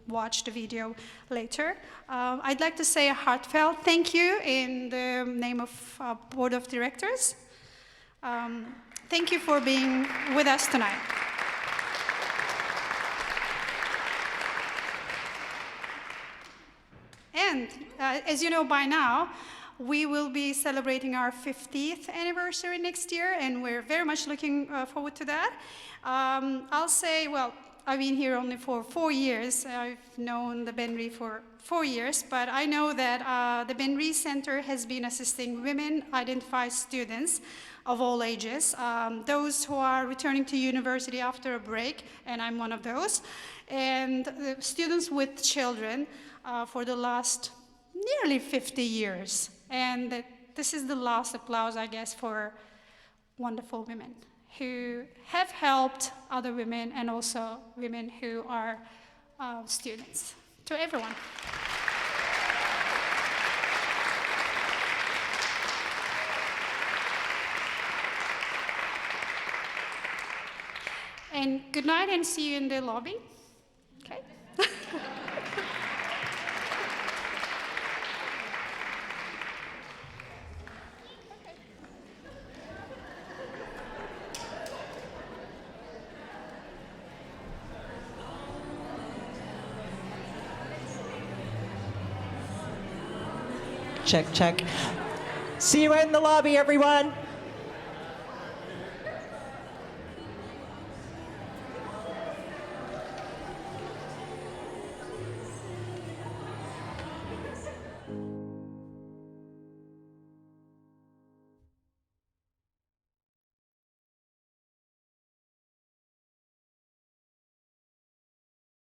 watch the video later. I'd like to say a heartfelt thank you in the name of our Board of Directors. Thank you for being with us tonight. And as you know by now, we will be celebrating our 50th anniversary next year, and we're very much looking forward to that. I'll say, well, I've been here only for 4 years. I've known the Ban Righ for 4 years, but I know that the Ban Righ Center has been assisting women identified students of all ages, those who are returning to university after a break, and I'm one of those, and students with children for the last nearly 50 years. And this is the last applause, I guess, for wonderful women who have helped other women and also women who are students. To everyone. And good night, and see you in the lobby. Okay? Check, check. See you in the lobby, everyone.